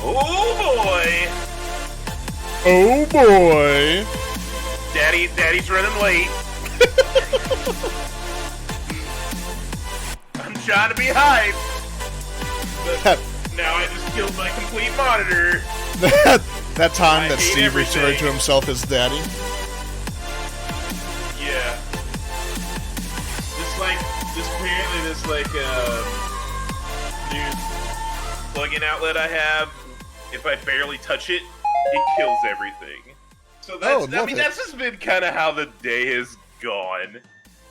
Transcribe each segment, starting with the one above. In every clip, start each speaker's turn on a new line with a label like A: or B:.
A: Oh boy!
B: Oh boy!
A: Daddy's running late. I'm trying to be hype, but now I just killed my complete monitor.
B: that time that Steve
A: everything.
B: referred to himself as daddy.
A: Yeah. This new plug-in outlet I have, if I barely touch it, it kills everything. So that's that's just been kind of how the day has gone.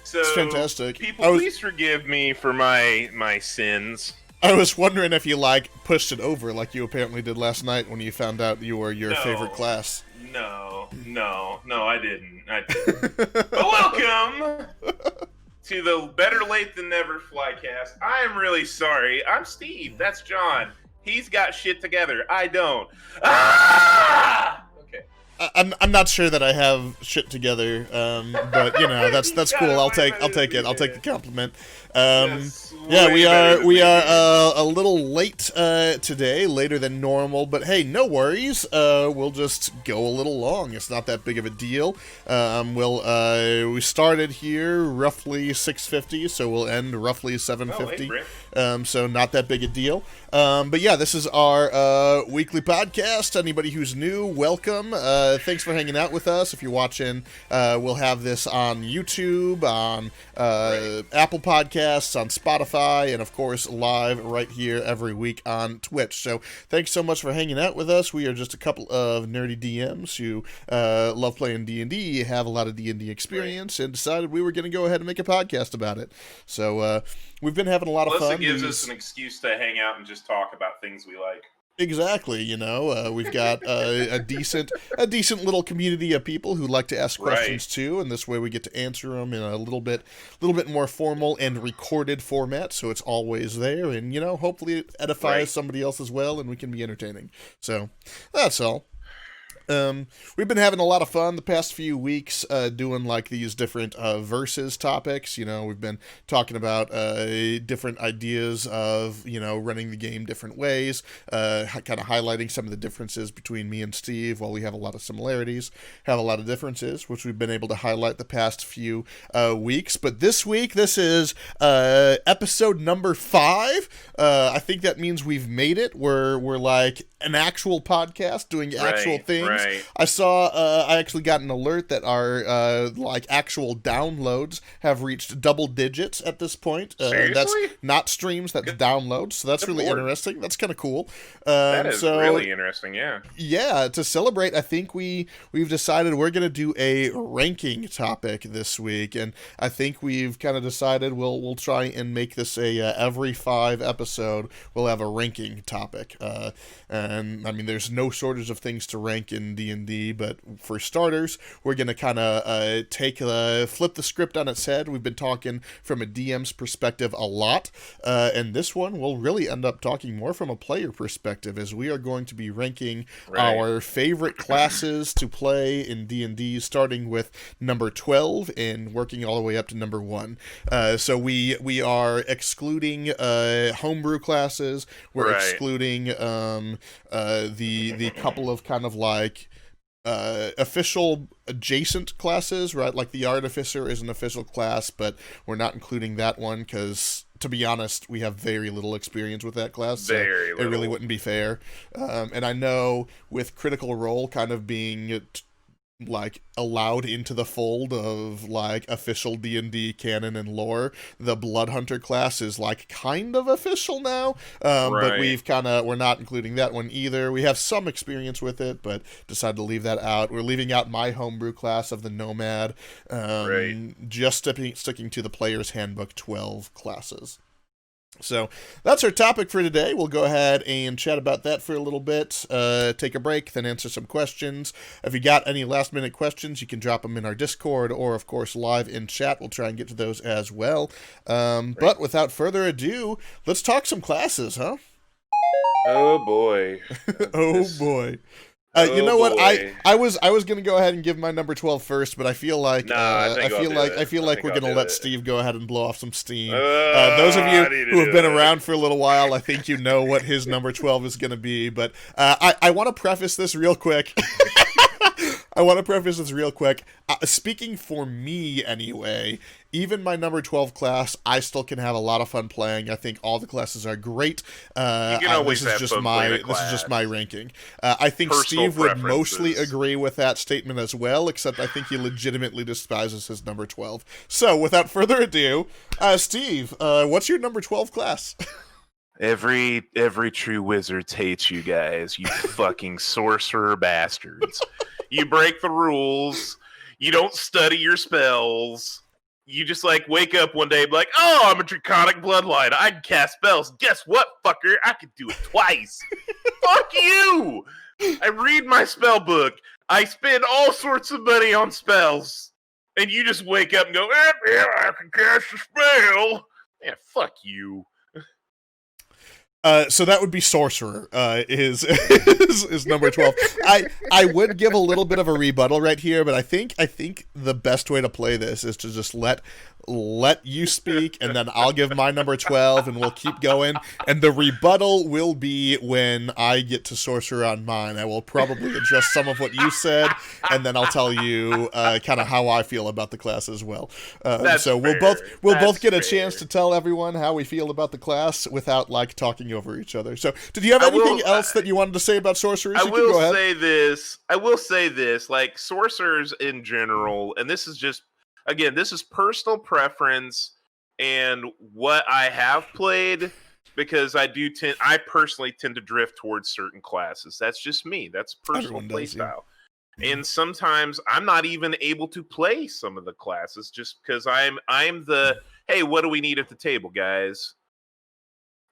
A: So
B: it's fantastic.
A: People, please forgive me for my sins.
B: I was wondering if you pushed it over like you apparently did last night when you found out you were your favorite class.
A: No, I didn't. But welcome to the Better Late Than Never Flycast. I am really sorry. I'm Steve. That's John. He's got shit together. I don't. Ah! Okay.
B: I'm not sure that I have shit together, but you know that's cool. I'll take it. I'll take the compliment. Yeah, we are a little late today, later than normal, but hey, no worries. We'll just go a little long. It's not that big of a deal. We started here roughly 6:50, so we'll end roughly 7:50. So not that big a deal. But yeah, this is our weekly podcast. Anybody who's new, welcome. Thanks for hanging out with us. If you're watching, we'll have this on YouTube, on Apple Podcasts, on Spotify, and of course live right here every week on Twitch. So thanks so much for hanging out with us. We are just a couple of nerdy DMs who love playing D&D, have a lot of D&D experience, and decided we were going to go ahead and make a podcast about it. So we've been having a lot of fun.
A: It gives us an excuse to hang out and just talk about things we like.
B: Exactly, you know, we've got a decent little community of people who like to ask questions too, and this way we get to answer them in a little bit more formal and recorded format, so it's always there, and you know, hopefully it edifies somebody else as well, and we can be entertaining. So that's all. We've been having a lot of fun the past few weeks doing these different versus topics. You know, we've been talking about different ideas of, you know, running the game different ways, kind of highlighting some of the differences between me and Steve. While we have a lot of similarities, have a lot of differences, which we've been able to highlight the past few weeks. But this week, this is episode number 5. I think that means we've made it. We're like an actual podcast doing actual things. Right. I actually got an alert that our actual downloads have reached double digits at this point.
A: Seriously?
B: That's not streams, that's downloads. So that's really interesting. That's kind of cool.
A: That is really interesting, yeah.
B: Yeah, to celebrate, I think we've decided we're going to do a ranking topic this week, and I think we've kind of decided we'll try and make this every 5 episode we'll have a ranking topic. And I mean, there's no shortage of things to rank in D&D, but for starters, we're going to kind of flip the script on its head. We've been talking from a DM's perspective a lot, and this one will really end up talking more from a player perspective, as we are going to be ranking our favorite classes to play in D&D, starting with number 12 and working all the way up to number 1. So we are excluding homebrew classes. We're excluding the couple of kind of official adjacent classes, right? Like the Artificer is an official class, but we're not including that one because, to be honest, we have very little experience with that class, so it really wouldn't be fair. And I know with Critical Role kind of being allowed into the fold of official D&D canon and lore, the Bloodhunter class is kind of official now, but we're not including that one either. We have some experience with it, but decided to leave that out. We're leaving out my homebrew class of the Nomad, just sticking to the Player's Handbook 12 classes. So that's our topic for today. We'll go ahead and chat about that for a little bit, take a break, then answer some questions. If you got any last-minute questions, you can drop them in our Discord or, of course, live in chat. We'll try and get to those as well. But without further ado, let's talk some classes, huh?
A: Oh, boy.
B: Oh, boy. You know what?
A: Boy.
B: I was gonna go ahead and give my number 12 first, but I feel like I feel like we're gonna let Steve go ahead and blow off some steam. Those of you who have been around for a little while, I think you know what his number 12 is gonna be. But I want to preface this real quick. Speaking for me, anyway, even my number 12 class, I still can have a lot of fun playing. I think all the classes are great.
A: You can always
B: this is
A: have
B: just
A: fun
B: my
A: playing a
B: this is just
A: class.
B: my ranking. I think
A: Personal
B: Steve would mostly
A: preferences.
B: agree with that statement as well, except I think he legitimately despises his number 12. So, without further ado, Steve, what's your number 12 class?
A: Every true wizard hates you guys, you fucking sorcerer bastards. You break the rules. You don't study your spells. You just like wake up one day and be like, oh, I'm a draconic bloodline. I can cast spells. Guess what, fucker? I can do it twice. Fuck you! I read my spell book. I spend all sorts of money on spells. And you just wake up and go, yeah, I can cast a spell. Yeah, fuck you.
B: So that would be Sorcerer, is number 12. I would give a little bit of a rebuttal right here, but I think the best way to play this is to just let you speak, and then I'll give my number 12, and we'll keep going. And the rebuttal will be when I get to Sorcerer on mine. I will probably address some of what you said, and then I'll tell you kind of how I feel about the class as well. So we'll both get a chance to tell everyone how we feel about the class without like talking over each other. So, did you have anything else that you wanted to say about sorcerers?
A: I will say this, like sorcerers in general, and this is just, again, this is personal preference and what I have played, because I personally tend to drift towards certain classes. That's just me. That's personal play style. Yeah. And sometimes I'm not even able to play some of the classes just because I'm the, hey, what do we need at the table, guys?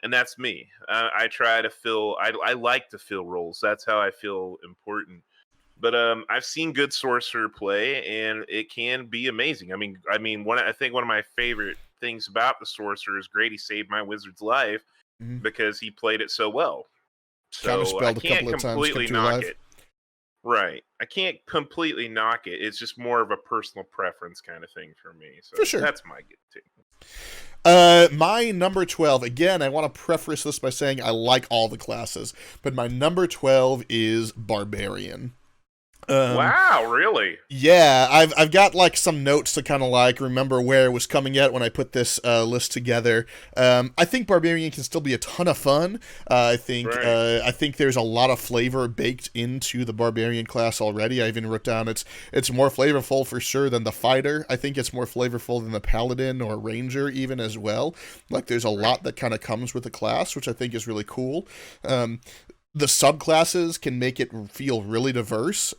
A: And that's me. I try to fill. I like to fill roles. That's how I feel important. But I've seen good sorcerer play, and it can be amazing. I mean, I think one of my favorite things about the sorcerer is Grady saved my wizard's life because he played it so well. So I can't completely knock it. Right. I can't completely knock it. It's just more of a personal preference kind of thing for me. So
B: for sure.
A: That's my good take.
B: My number 12, again, I want to preface this by saying I like all the classes, but my number 12 is Barbarian.
A: Wow, really?
B: Yeah, I've got like some notes to kind of like remember where it was coming at when I put this list together. I think Barbarian can still be a ton of fun. I think there's a lot of flavor baked into the Barbarian class already. I even wrote down it's more flavorful for sure than the Fighter. I think it's more flavorful than the Paladin or Ranger even as well. Like there's a lot that kind of comes with the class, which I think is really cool. The subclasses can make it feel really diverse,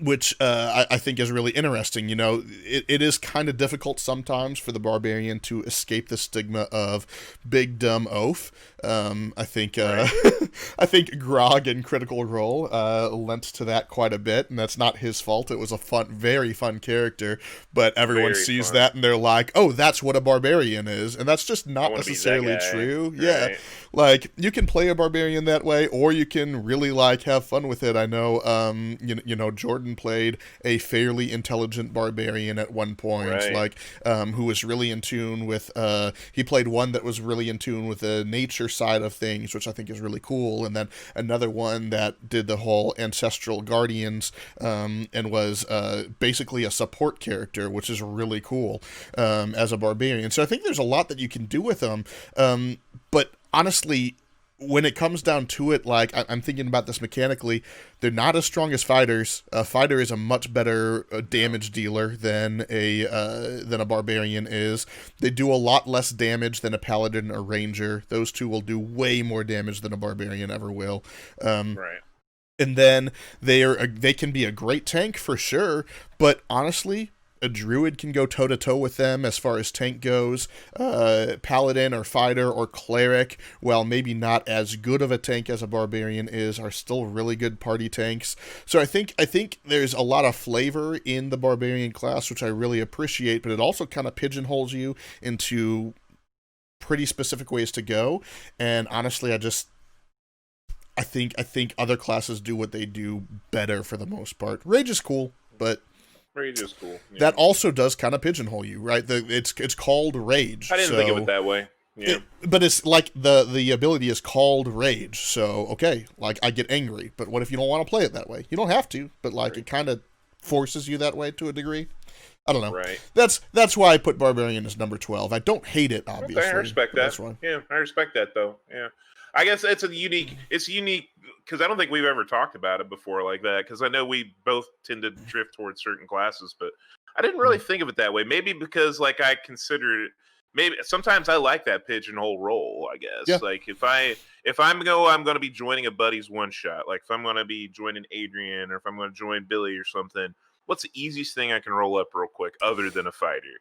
B: which I think is really interesting. You know, it is kind of difficult sometimes for the Barbarian to escape the stigma of big dumb oaf. I think I think Grog in Critical Role lent to that quite a bit, and that's not his fault. It was a very fun character, but everyone sees that and they're like, "Oh, that's what a barbarian is," and that's just not necessarily true. Right. Yeah, like you can play a barbarian that way, or you can really like have fun with it. I know, you know, Jordan played a fairly intelligent barbarian at one point, like who was really in tune with. He played one that was really in tune with the nature side of things, which I think is really cool, and then another one that did the whole ancestral guardians and was basically a support character, which is really cool as a barbarian. So I think there's a lot that you can do with them, but honestly, when it comes down to it, like I'm thinking about this mechanically, they're not as strong as fighters. A fighter is a much better damage dealer than a barbarian is. They do a lot less damage than a paladin or ranger. Those two will do way more damage than a barbarian ever will.
A: Right.
B: And then they can be a great tank for sure, but honestly, a druid can go toe-to-toe with them as far as tank goes. Paladin or fighter or cleric, while maybe not as good of a tank as a barbarian is, are still really good party tanks. So I think there's a lot of flavor in the barbarian class, which I really appreciate, but it also kind of pigeonholes you into pretty specific ways to go. And honestly, I think other classes do what they do better for the most part. Rage is cool, but
A: Rage is cool. Yeah.
B: That also does kind of pigeonhole you, right? It's called Rage.
A: I didn't think of it that way. Yeah.
B: But it's like the ability is called Rage, so okay, like I get angry, but what if you don't want to play it that way? You don't have to, but like it kind of forces you that way to a degree. I don't know.
A: Right.
B: That's why I put Barbarian as number 12. I don't hate it, obviously.
A: Okay, I respect that. Yeah, I respect that though. Yeah. I guess it's unique because I don't think we've ever talked about it before like that, because I know we both tend to drift towards certain classes, but I didn't really think of it that way. Maybe because like I considered it, maybe sometimes I like that pigeonhole role, I guess.
B: Yeah.
A: Like if I'm going to be joining a buddy's one shot, like if I'm going to be joining Adrian or if I'm going to join Billy or something, what's the easiest thing I can roll up real quick other than a fighter?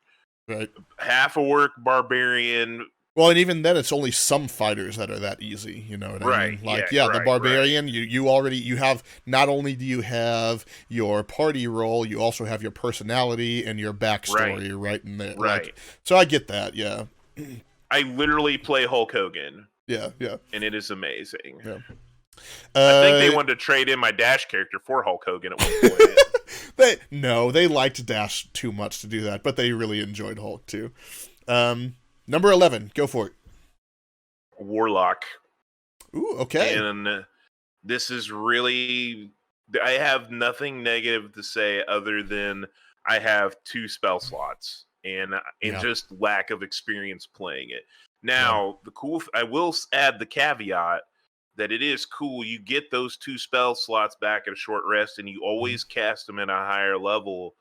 B: Right.
A: Half a work Barbarian.
B: Well, and even then, it's only some fighters that are that easy. You know what I mean? Like, the Barbarian, you have, not only do you have your party role, you also have your personality and your backstory right in there.
A: Right.
B: Like, so I get that, yeah.
A: I literally play Hulk Hogan.
B: Yeah.
A: And it is amazing.
B: Yeah.
A: I think they wanted to trade in my Dash character for Hulk Hogan at one point.
B: They liked Dash too much to do that, but they really enjoyed Hulk too. Number 11, go for it.
A: Warlock.
B: Ooh, okay.
A: And this is really, I have nothing negative to say other than I have 2 spell slots and just lack of experience playing it. Now, I will add the caveat that it is cool. You get those 2 spell slots back at a short rest, and you always cast them at a higher level.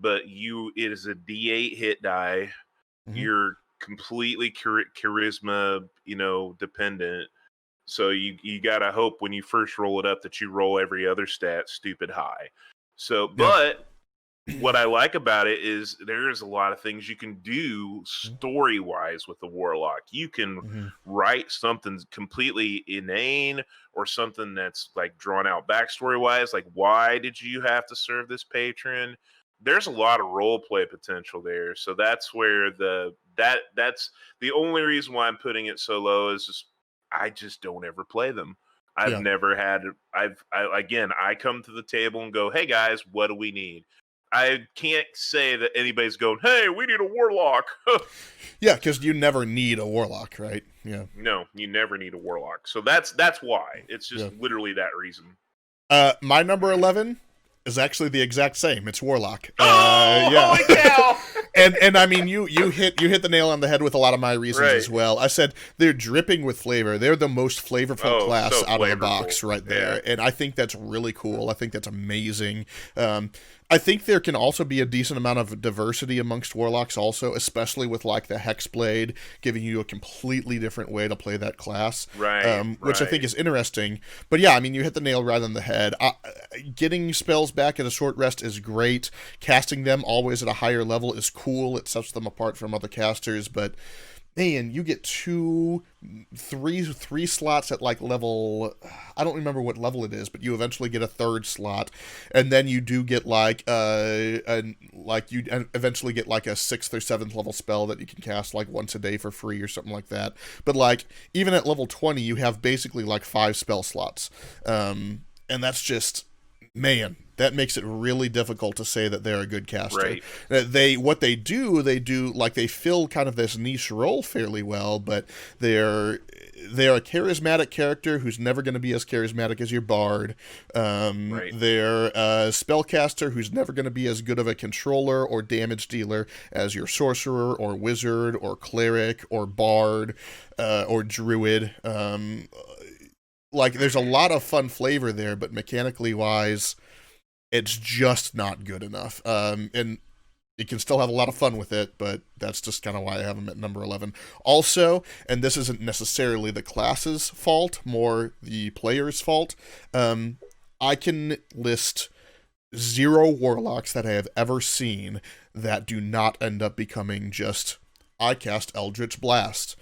A: But it is a D8 hit die. Mm-hmm. You're completely charisma, dependent. So you gotta hope when you first roll it up that you roll every other stat stupid high. So, but what I like about it is there's a lot of things you can do story-wise with the Warlock. You can write something completely inane or something that's like drawn out backstory-wise. Like, why did you have to serve this patron? There's a lot of role play potential there. So that's where that's the only reason why I'm putting it so low is I just don't ever play them. I've never had. I come to the table and go, "Hey guys, what do we need?" I can't say that anybody's going, "Hey, we need a Warlock."
B: Yeah, because you never need a Warlock, right? Yeah.
A: No, you never need a Warlock. So that's why. It's just literally that reason.
B: My number 11 is actually the exact same. It's Warlock.
A: Holy cow!
B: and I mean, you hit the nail on the head with a lot of my reasons as well. I said they're dripping with flavor. They're the most flavorful class out of the box right there, and I think that's really cool. I think that's amazing. I think there can also be a decent amount of diversity amongst Warlocks also, especially with like the Hexblade giving you a completely different way to play that class, which I think is interesting. But yeah, I mean, you hit the nail right on the head. Getting spells back at a short rest is great. Casting them always at a higher level is cool. It sets them apart from other casters, but man, you get three slots at like level, I don't remember what level it is, but you eventually get a 3rd slot, and then you do get like you eventually get like a 6th or 7th level spell that you can cast like once a day for free or something like that. But like even at level 20, you have basically like 5 spell slots, and that's just, man, that makes it really difficult to say that they're a good caster. Right. What they do, like they fill kind of this niche role fairly well, but they're a charismatic character who's never going to be as charismatic as your bard. They're a spellcaster who's never going to be as good of a controller or damage dealer as your sorcerer or wizard or cleric or bard or druid. Like there's a lot of fun flavor there, but mechanically wise, it's just not good enough. And you can still have a lot of fun with it, but that's just kind of why I have them at number 11. Also, and this isn't necessarily the class's fault, more the player's fault, I can list 0 Warlocks that I have ever seen that do not end up becoming just, I cast Eldritch Blast.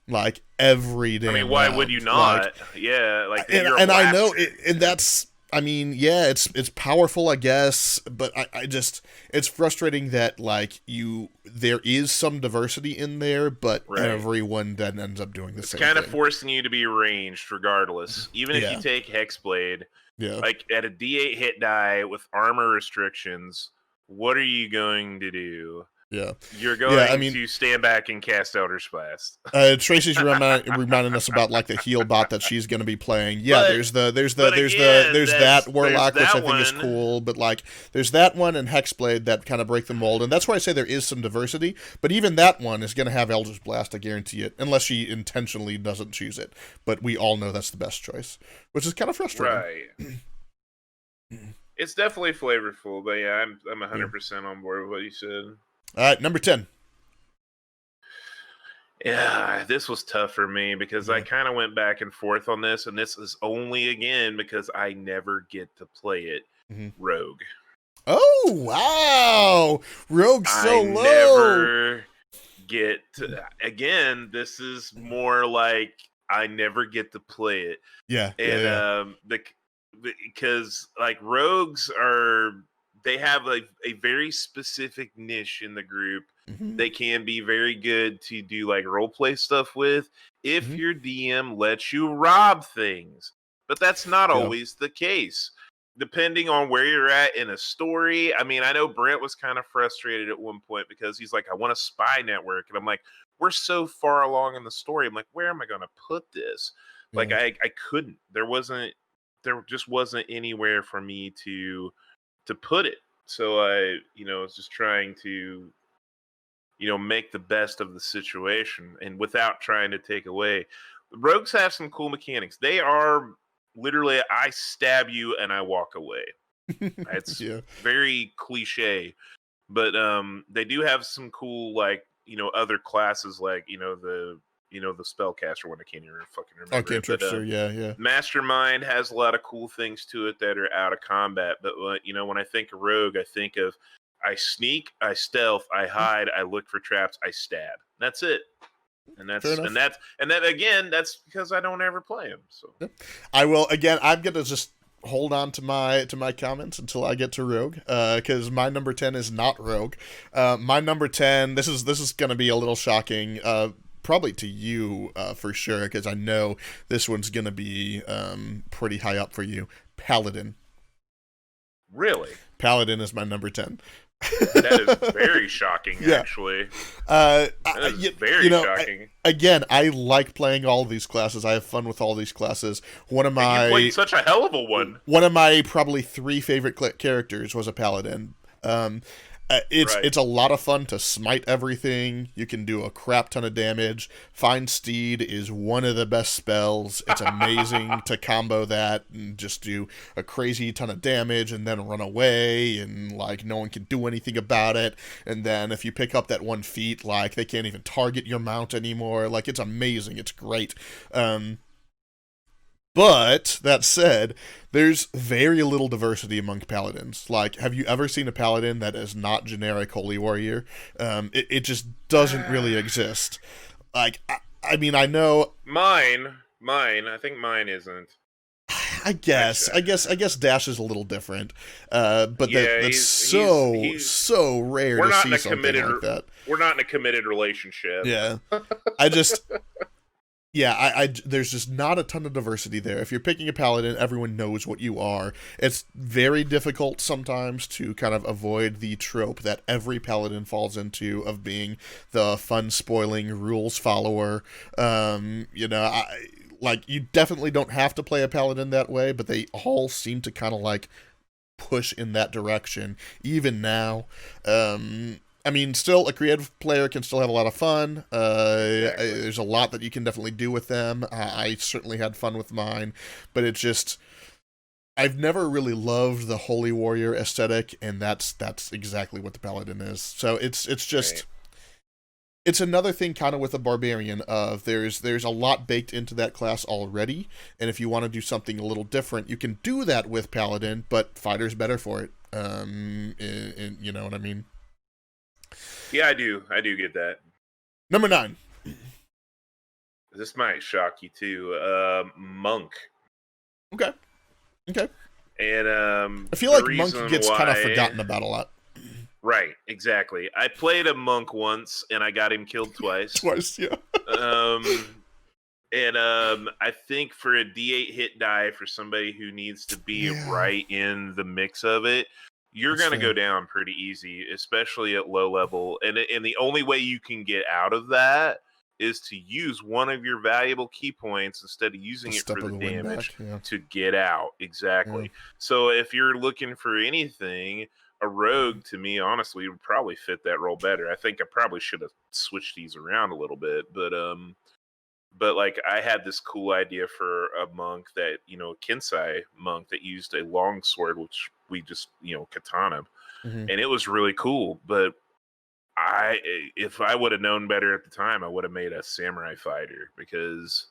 B: Like, every day.
A: I mean, why would you not?
B: Like, and I know, and that's I mean, yeah, it's powerful, I guess, but I just it's frustrating that like there is some diversity in there, but
A: Right.
B: everyone then ends up doing the
A: It's
B: same
A: kind of
B: thing.
A: forcing you to be ranged regardless. Even if you
B: Yeah,
A: take Hexblade,
B: yeah,
A: like at a D8 hit die with armor restrictions, what are you going to do?
B: yeah,
A: You're
B: yeah. I
A: going
B: mean,
A: to stand back and cast Eldritch Blast.
B: Tracy's reminding us about like the heal bot that she's going to be playing. Yeah,
A: But again,
B: there's that
A: there's
B: warlock, which I
A: that
B: think is
A: one.
B: cool, but like there's that one and Hexblade that kind of break the mold, and that's why I say there is some diversity. But even that one is going to have Eldritch Blast, I guarantee it, unless she intentionally doesn't choose it. But we all know that's the best choice, which is kind of frustrating.
A: Right. It's definitely flavorful, but yeah, I'm
B: Yeah.
A: 100% on board with what you said.
B: All right, number 10.
A: Yeah, this was tough for me because I
B: Yeah.
A: kind of went back and forth on this, and this is only again because I never get to play it.
B: Mm-hmm.
A: Rogue.
B: Oh wow, Rogue so
A: I
B: low.
A: never get to, again. This is more like I never get to play it,
B: Yeah,
A: and
B: yeah.
A: because like rogues are, they have a very specific niche in the group.
B: Mm-hmm.
A: They can be very good to do like role play stuff with if
B: Mm-hmm.
A: your DM lets you rob things, but that's not
B: Yeah.
A: always the case. Depending on where you're at in a story. I mean, I know Brent was kind of frustrated at one point because he's like, I want a spy network. And I'm like, we're so far along in the story. I'm like, where am I going to put this? Like,
B: Yeah.
A: I couldn't. There just wasn't anywhere for me to put it. So I, was just trying to, make the best of the situation and without trying to take away. The rogues have some cool mechanics. They are literally, I stab you and I walk away. It's
B: Yeah.
A: very cliche, but they do have some cool, like, other classes, like, the spellcaster one. I can't even fucking
B: Oh,
A: remember it, but
B: cantrips, sure. Yeah, yeah.
A: Mastermind has a lot of cool things to it that are out of combat. But when I think of rogue, I think of, I sneak, I stealth, I hide, I look for traps, I stab. That's it. And
B: Fair
A: that's and
B: enough.
A: that's and then again, that's because I don't ever play them. So
B: Yep. I will again. I'm gonna just hold on to my comments until I get to Rogue, because my number 10 is not Rogue. My number 10. This is gonna be a little shocking. Probably to you, for sure, because I know this one's gonna be pretty high up for you. Paladin.
A: really,
B: Paladin is my number 10.
A: that is very shocking.
B: Yeah.
A: Actually,
B: That
A: is very shocking.
B: Again, I like playing all these classes. I have fun with all these classes.
A: And you played such a hell of a one.
B: One of my probably 3 favorite characters was a paladin. It's a lot of fun to smite everything. You can do a crap ton of damage. Find Steed is one of the best spells. It's amazing to combo that and just do a crazy ton of damage and then run away and like no one can do anything about it. And then if you pick up that one feat, like they can't even target your mount anymore. Like it's amazing. It's great. But that said, there's very little diversity among paladins. Like, have you ever seen a paladin that is not generic holy warrior? It just doesn't really exist. Like, I mean, I know.
A: Mine. I think mine isn't.
B: I guess Dash is a little different, but
A: Yeah,
B: that's
A: he's
B: so rare to see something like that.
A: We're not in a committed relationship.
B: Yeah, I just. Yeah, I there's just not a ton of diversity there. If you're picking a paladin, everyone knows what you are. It's very difficult sometimes to kind of avoid the trope that every paladin falls into of being the fun-spoiling rules follower. Like you definitely don't have to play a paladin that way, but they all seem to kind of like push in that direction even now. I mean, still, a creative player can still have a lot of fun.
A: Exactly.
B: There's a lot that you can definitely do with them. I certainly had fun with mine, but it's just I've never really loved the holy warrior aesthetic, and that's exactly what the paladin is. So it's just
A: Right.
B: it's another thing kind of with a barbarian of there's a lot baked into that class already, and if you want to do something a little different, you can do that with paladin, but fighter's better for it. You know what I mean?
A: Yeah, I do. I do get that.
B: Number 9.
A: This might shock you too. Monk.
B: Okay.
A: And
B: I feel
A: the
B: like Monk
A: reason
B: gets kind of
A: why,
B: forgotten about a lot.
A: right, exactly. I played a monk once, and I got him killed twice.
B: Twice, yeah.
A: And I think for a D8 hit die for somebody who needs to be
B: Yeah.
A: right in the mix of it, you're
B: That's
A: gonna
B: fair.
A: go down pretty easy, especially at low level. And the only way you can get out of that is to use one of your valuable key points instead of using
B: The
A: it
B: step
A: for
B: of
A: the
B: the wind
A: damage
B: back, yeah.
A: to get out.
B: Yeah.
A: Exactly. So if you're looking for anything, a rogue to me honestly would probably fit that role better. I think I probably should have switched these around a little bit, but like I had this cool idea for a monk that, Kensai monk that used a long sword, which we just, katana,
B: Mm-hmm.
A: and it was really cool. But if I would have known better at the time, I would have made a samurai fighter, because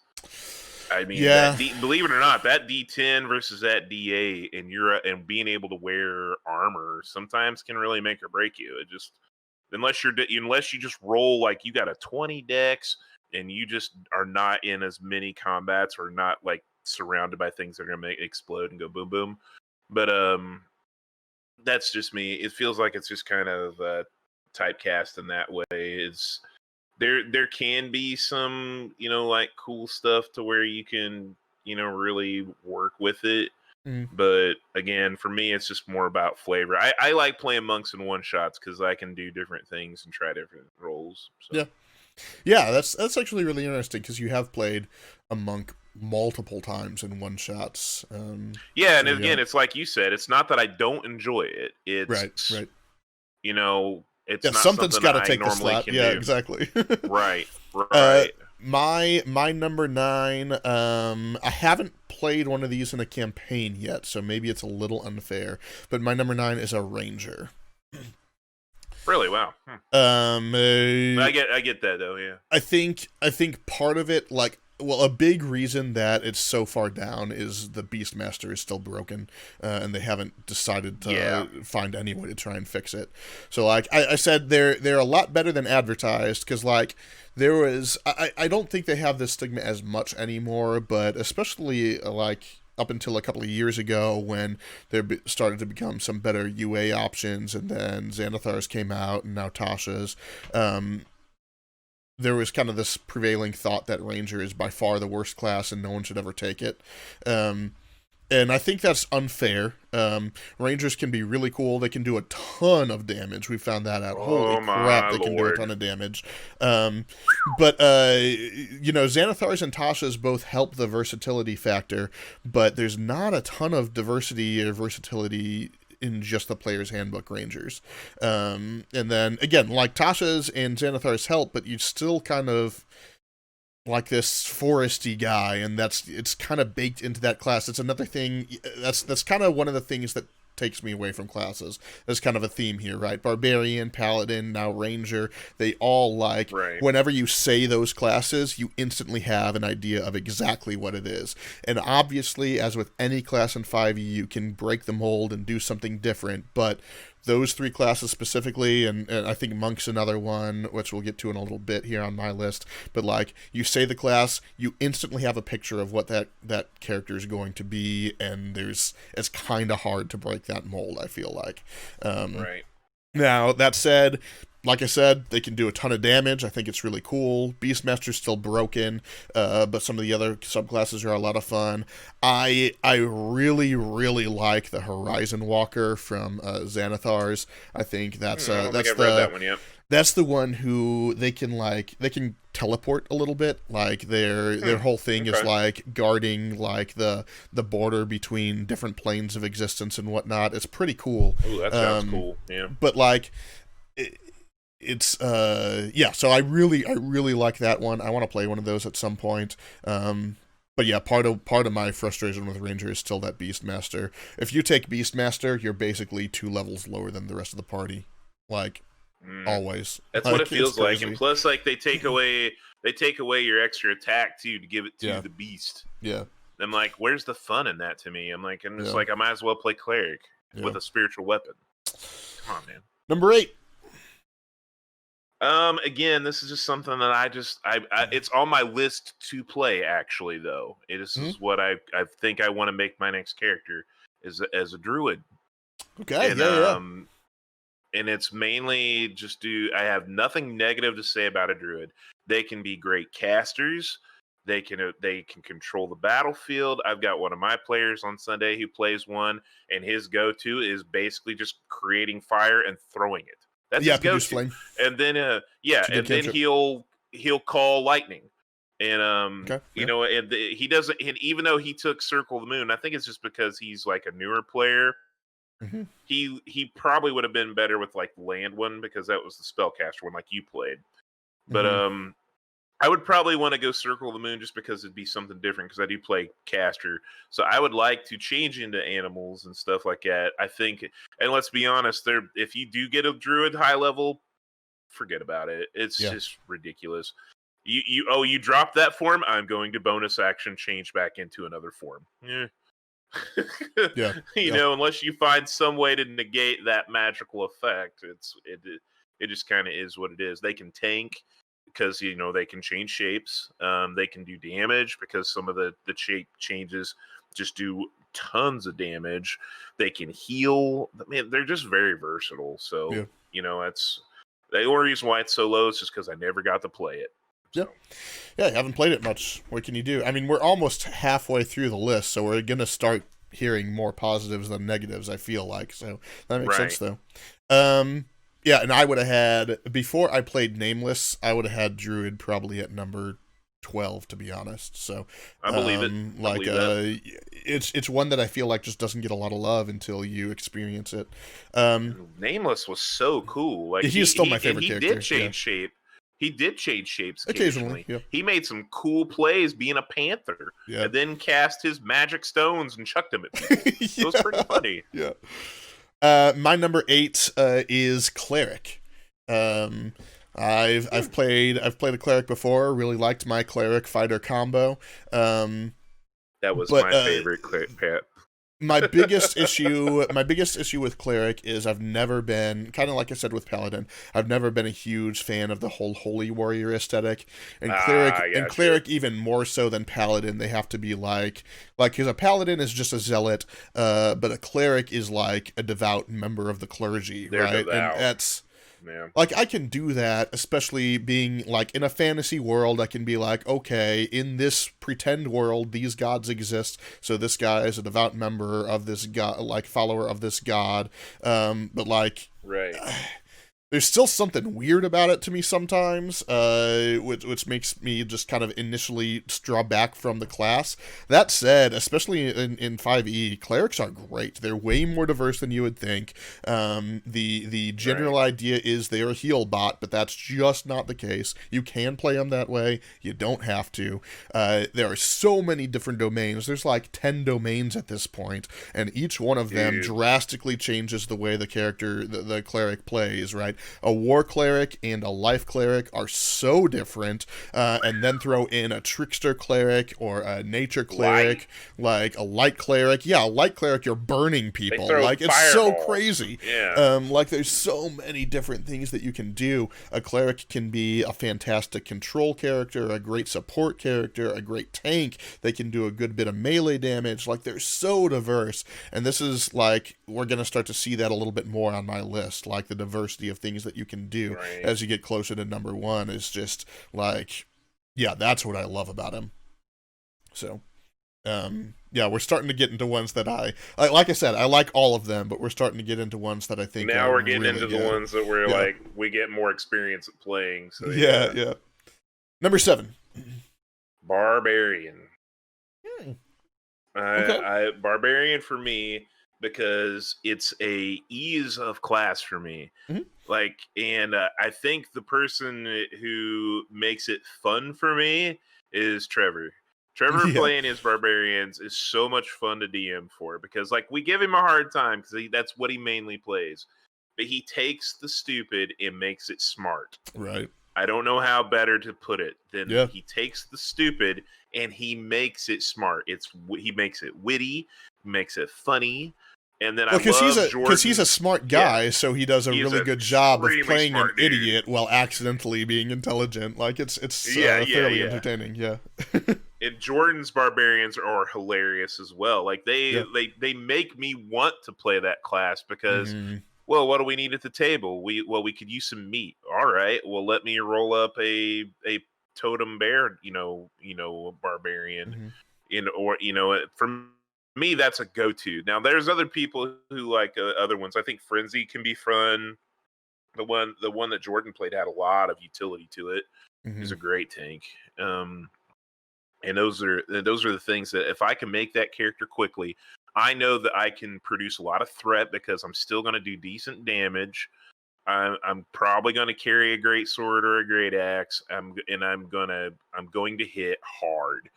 A: I mean
B: Yeah.
A: believe it or not, that D10 versus that D8, and being able to wear armor sometimes can really make or break you. It just, unless you just roll like you got a 20 dex and you just are not in as many combats, or not like surrounded by things that are gonna make explode and go boom boom. But that's just me. It feels like it's just kind of typecast in that way. Is there can be some, like cool stuff to where you can, really work with it.
B: Mm.
A: But again, for me, it's just more about flavor. I like playing monks in one shots because I can do different things and try different roles. So
B: Yeah. Yeah, that's actually really interesting because you have played a monk multiple times in one shots.
A: yeah, and
B: So yeah.
A: again, it's like you said, it's not that I don't enjoy it.
B: Right,
A: It's,
B: right.
A: it's
B: Yeah,
A: not
B: something's
A: something
B: got to
A: I
B: take the
A: normally
B: slot.
A: can
B: Yeah,
A: do.
B: exactly.
A: Right,
B: uh,
A: right.
B: my number 9. I haven't played one of these in a campaign yet, so maybe it's a little unfair. But my number 9 is a ranger.
A: Really, wow. I get that though. Yeah.
B: I think part of it, like, well, a big reason that it's so far down is the Beastmaster is still broken, and they haven't decided to find any way to try and fix it. So, like I said, they're a lot better than advertised, because like there was, I don't think they have this stigma as much anymore, but especially like up until a couple of years ago when there started to become some better UA options, and then Xanathar's came out, and now Tasha's. There was kind of this prevailing thought that Ranger is by far the worst class and no one should ever take it. And I think that's unfair. Rangers can be really cool. They can do a ton of damage. We found that out. Holy
A: Oh
B: crap,
A: my
B: they can do a
A: lord.
B: ton of damage. But, Xanathars and Tashas both help the versatility factor, but there's not a ton of diversity or versatility in just the player's handbook Rangers. And then, again, like Tasha's and Xanathar's help, but you still kind of like this foresty guy, and it's kind of baked into that class. It's another thing that's kind of one of the things that takes me away from classes. There's kind of a theme here, right? Barbarian, Paladin, now Ranger, they all like,
A: Right.
B: whenever you say those classes, you instantly have an idea of exactly what it is. And obviously, as with any class in 5e, you can break the mold and do something different, but those 3 classes specifically, and I think Monk's another one, which we'll get to in a little bit here on my list, but like, you say the class, you instantly have a picture of what that character is going to be, and it's kind of hard to break that mold, I feel like.
A: Right.
B: Now, that said, like I said, they can do a ton of damage. I think it's really cool. Beastmaster's still broken, but some of the other subclasses are a lot of fun. I really, really like the Horizon Walker from Xanathar's. I think I don't think
A: I've read that one yet.
B: That's the one who they can teleport a little bit. Like their whole thing is like guarding like the border between different planes of existence and whatnot. It's pretty cool.
A: Ooh, that sounds cool. Yeah.
B: But like it's so I really like that one. I want to play one of those at some point. But yeah, part of my frustration with Ranger is still that Beastmaster. If you take Beastmaster, you're basically 2 levels lower than the rest of the party. Like always.
A: That's
B: like,
A: what it feels like.
B: crazy.
A: And plus, like they take away your extra attack too to give it to the beast.
B: Yeah.
A: I'm like, where's the fun in that to me? I'm just
B: Yeah.
A: like, I might as well play cleric with a spiritual weapon. Come on, man.
B: Number 8.
A: Again, this is just something that I it's on my list to play. Actually, though, this is what I think I want to make my next character. as a druid.
B: Okay,
A: And,
B: yeah.
A: And it's mainly just I have nothing negative to say about a druid. They can be great casters. They can control the battlefield. I've got one of my players on Sunday who plays one, and his go-to is basically just creating fire and throwing it. That's his
B: produce
A: go-to.
B: flame.
A: And then and then he'll call lightning. And he doesn't. And even though he took Circle of the Moon, I think it's just because he's like a newer player.
B: Mm-hmm.
A: He probably would have been better with like land one, because that was the spellcaster one like you played. But I would probably want to go Circle of the Moon just because it'd be something different, because I do play caster. So I would like to change into animals and stuff like that. I think, and let's be honest, if you do get a druid high level, forget about it. It's just ridiculous. You drop that form, I'm going to bonus action change back into another form. You know, unless you find some way to negate that magical effect, it just kind of is what it is. They can tank because they can change shapes. They can do damage because some of the shape changes just do tons of damage. They can heal. Man, they're just very versatile. So that's the only reason why it's so low is just because I never got to play it. So.
B: Yeah, I haven't played it much. What can you do? I mean, we're almost halfway through the list, so we're going to start hearing more positives than negatives, I feel like. So that makes sense, though. Yeah, and I would have had, before I played Nameless, I would have had Druid probably at number 12, to be honest. So
A: I believe it.
B: It's one that I feel like just doesn't get a lot of love until you experience it.
A: Nameless was so cool. Like
B: he's still my favorite character.
A: He did change shape. He did change shapes occasionally.
B: Yeah.
A: He made some cool plays being a panther, and then cast his magic stones and chucked them at people. It was pretty funny.
B: Yeah. My number 8 is Cleric. I've played a Cleric before. Really liked my Cleric fighter combo.
A: That was my favorite Cleric.
B: My biggest issue with Cleric is I've never been, kind of like I said with Paladin, I've never been a huge fan of the whole Holy Warrior aesthetic. And Cleric even more so than Paladin, they have to be like, because a Paladin is just a zealot, but a Cleric is like a devout member of the clergy, right?
A: Devout.
B: And that's...
A: Yeah.
B: Like, I can do that, especially being, like, in a fantasy world, I can be like, okay, in this pretend world, these gods exist, so this guy is a devout member of this god, like, follower of this god, but, like...
A: Right.
B: There's still something weird about it to me sometimes, which makes me just kind of initially draw back from the class. That said, especially in 5e, clerics are great. They're way more diverse than you would think. The general idea is they're a heal bot, but that's just not the case. You can play them that way. You don't have to. There are so many different domains. There's like 10 domains at this point, and each one of them drastically changes the way the character, the cleric plays, right? A war cleric and a life cleric are so different, and then throw in a trickster cleric or a nature cleric, like a light cleric. Yeah, a light cleric, you're burning people. Like, it's so crazy.
A: Yeah.
B: Like, there's so many different things that you can do. A cleric can be a fantastic control character, a great support character, a great tank. They can do a good bit of melee damage. Like, they're so diverse. And this is, like, we're going to start to see that a little bit more on my list. Like, the diversity of things that you can do as you get closer to number 1 is just like, yeah, that's what I love about him. So, yeah, we're starting to get into ones that like I said, I like all of them, but we're starting to get into ones that I think
A: now we're getting
B: really
A: into the ones that we're like, we get more experience at playing. So
B: yeah. Number 7,
A: Barbarian.
B: Okay.
A: Barbarian for me, because it's a ease of class for me. Like, and I think the person who makes it fun for me is Trevor. Trevor playing his barbarians is so much fun to DM for, because like we give him a hard time because that's what he mainly plays, but he takes the stupid and makes it smart.
B: Right.
A: I don't know how better to put it than he takes the stupid and he makes it smart. He makes it witty, makes it funny. And then
B: because he's a smart guy, so he does a really good job of playing an idiot while accidentally being intelligent. Like it's fairly entertaining. Yeah.
A: Jordan's barbarians are hilarious as well. Like
B: Yeah.
A: they make me want to play that class because,
B: Mm-hmm.
A: well, what do we need at the table? We could use some meat. All right, well, let me roll up a totem bear, a barbarian,
B: Mm-hmm.
A: or for me that's a go-to. Now there's other people who like other ones. I think Frenzy can be fun. The one that Jordan played had a lot of utility to it. He's
B: Mm-hmm.
A: a great tank. And those are the things that if I can make that character quickly, I know that I can produce a lot of threat because I'm still going to do decent damage. I'm probably going to carry a great sword or a great axe. I'm going to hit hard,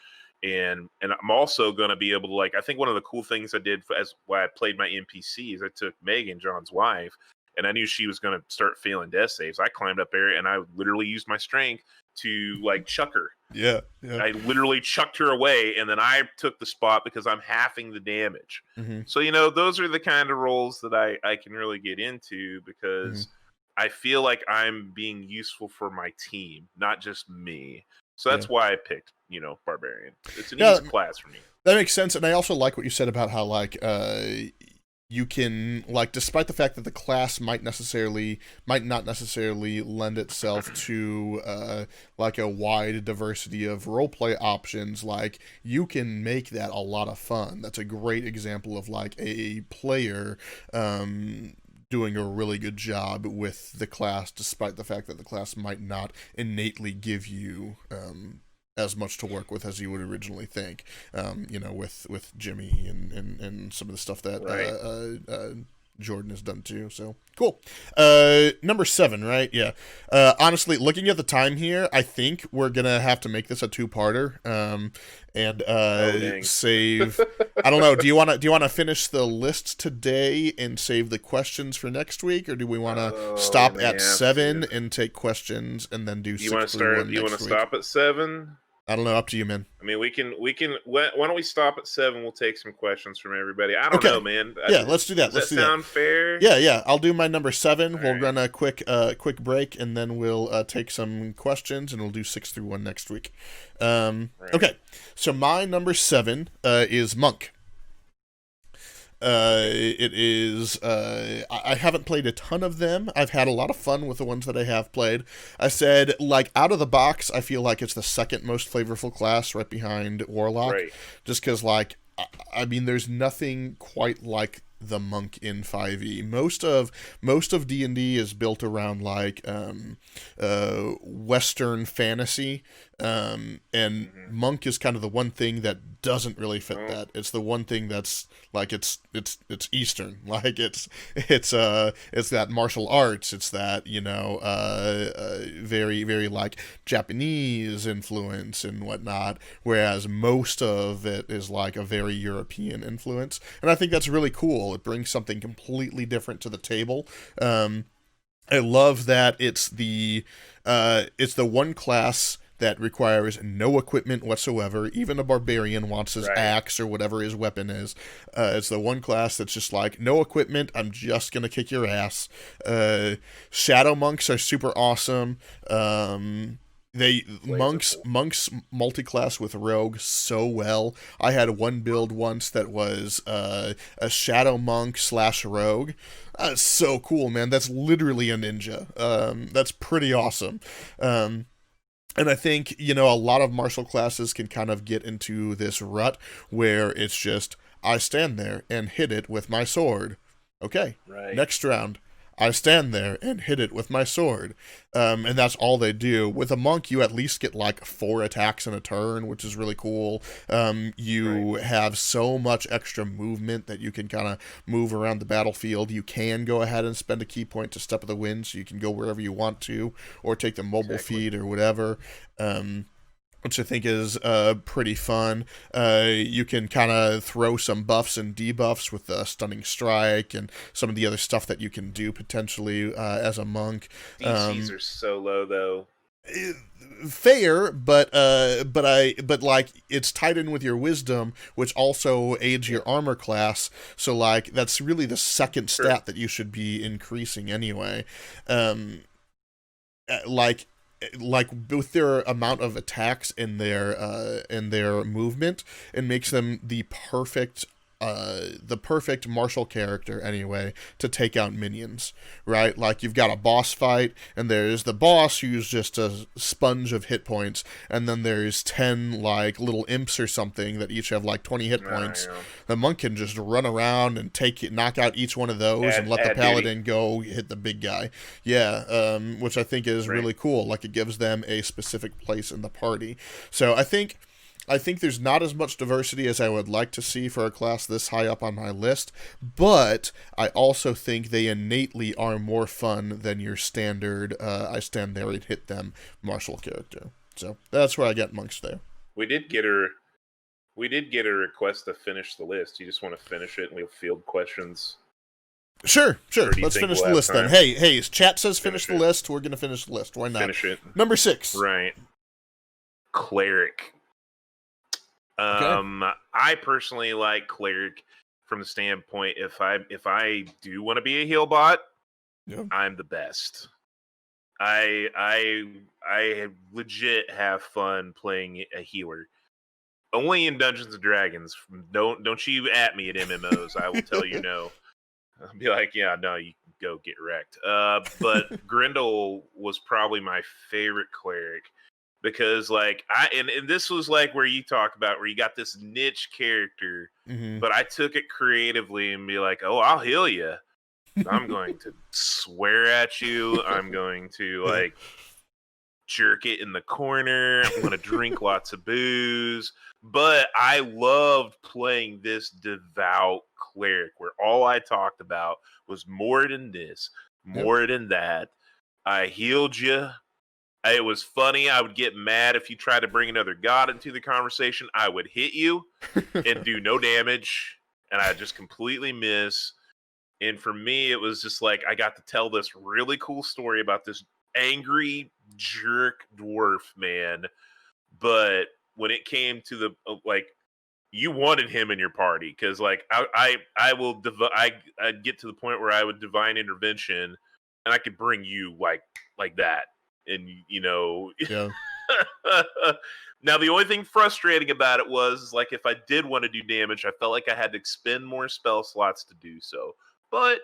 A: and I'm also going to be able to, like, I think one of the cool things I did as why I played my NPC is I took Megan, John's wife, and I knew she was going to start failing death saves. I climbed up there and I literally used my strength to like chuck her.
B: Yeah. Yeah.
A: I literally chucked her away, and then I took the spot because I'm halving the damage.
B: Mm-hmm.
A: So, those are the kind of roles that I can really get into because I feel like I'm being useful for my team, not just me. So that's why I picked, Barbarian. It's an easy class for me.
B: That makes sense. And I also like what you said about how, like, you can, like, despite the fact that the class might not necessarily lend itself to like a wide diversity of roleplay options, like, you can make that a lot of fun. That's a great example of, like, a player doing a really good job with the class, despite the fact that the class might not innately give you as much to work with as you would originally think. With Jimmy and some of the stuff that Jordan has done too. So cool. Number 7, right? Yeah. Honestly, looking at the time here, I think we're gonna have to make this a 2-parter. Save. I don't know. Do you want to finish the list today and save the questions for next week, or do we want to stop at 7 and take questions and then do 6 through 1 next week?
A: You want to stop at 7?
B: I don't know. Up to you, man.
A: I mean, we can. Why don't we stop at 7? We'll take some questions from everybody. I don't know, man.
B: Yeah, let's do that.
A: Does that sound fair?
B: Yeah. I'll do my number 7. We'll run a quick break, and then we'll take some questions, and we'll do 6 through 1 next week. Okay. So my number 7 is Monk. It is, I haven't played a ton of them. I've had a lot of fun with the ones that I have played. I said, like, out of the box, I feel like it's the second most flavorful class right behind Warlock.
A: Right.
B: Just because, like, I mean, there's nothing quite like the Monk in 5e. Most of D&D is built around, like, Western fantasy, and Monk is kind of the one thing that doesn't really fit that. It's the one thing that's like it's Eastern, like it's that martial arts. It's that very very like Japanese influence and whatnot. Whereas most of it is like a very European influence, and I think that's really cool. It brings something completely different to the table. I love that it's the one class that requires no equipment whatsoever. Even a barbarian wants his axe or whatever his weapon is. It's the one class that's just like, no equipment, I'm just gonna kick your ass. Shadow monks are super awesome. Monks multi-class with rogue so well. I had one build once that was a shadow monk / rogue. That's so cool, man. That's literally a ninja. That's pretty awesome. And I think, a lot of martial classes can kind of get into this rut where it's just, I stand there and hit it with my sword. Okay, next round, I stand there and hit it with my sword. And that's all they do. With a monk, you at least get like 4 attacks in a turn, which is really cool. You have so much extra movement that you can kind of move around the battlefield. You can go ahead and spend a key point to Step of the Wind, so you can go wherever you want to, or take the mobile feed or whatever. Which I think is pretty fun. You can kind of throw some buffs and debuffs with the Stunning Strike and some of the other stuff that you can do potentially as a monk.
A: DCs are so low, though.
B: Fair, but like it's tied in with your wisdom, which also aids your armor class. So like that's really the second stat that you should be increasing anyway. Like, like with their amount of attacks and their movement, it makes them the perfect martial character anyway to take out minions, right? Like you've got a boss fight, and there's the boss who's just a sponge of hit points, and then there's 10 like little imps or something that each have like 20 hit points.
A: Yeah.
B: The monk can just run around and knock out each one of those, and let the paladin go hit the big guy. Yeah, which I think is really cool. Like it gives them a specific place in the party. So I think there's not as much diversity as I would like to see for a class this high up on my list, but I also think they innately are more fun than your standard I stand there and hit them martial character. So that's where I get monks there.
A: We did get a request to finish the list. You just want to finish it and we'll field questions?
B: Sure. Let's finish the list then. Hey, chat says finish the list. We're going to finish the list. Why not?
A: Finish it.
B: Number 6.
A: Right. Cleric.
B: Okay.
A: I personally like cleric from the standpoint if I do want to be a heal bot, I'm the best. I legit have fun playing a healer. Only in Dungeons and Dragons. Don't you at me at MMOs. I will tell you no. I'll be like, yeah, no, you can go get wrecked. But Grendel was probably my favorite cleric. Because like and this was like where you talk about where you got this niche character, but I took it creatively and be like, oh, I'll heal you. I'm going to swear at you. I'm going to like jerk it in the corner. I'm going to drink lots of booze. But I loved playing this devout cleric where all I talked about was more than this, more than that. I healed you. It was funny. I would get mad if you tried to bring another god into the conversation. I would hit you and do no damage, and I just completely miss. And for me, it was just like I got to tell this really cool story about this angry jerk dwarf man. But when it came to the like, you wanted him in your party because like I'd get to the point where I would divine intervention, and I could bring you like that. And, you know, now the only thing frustrating about it was like if I did want to do damage, I felt like I had to expend more spell slots to do so. But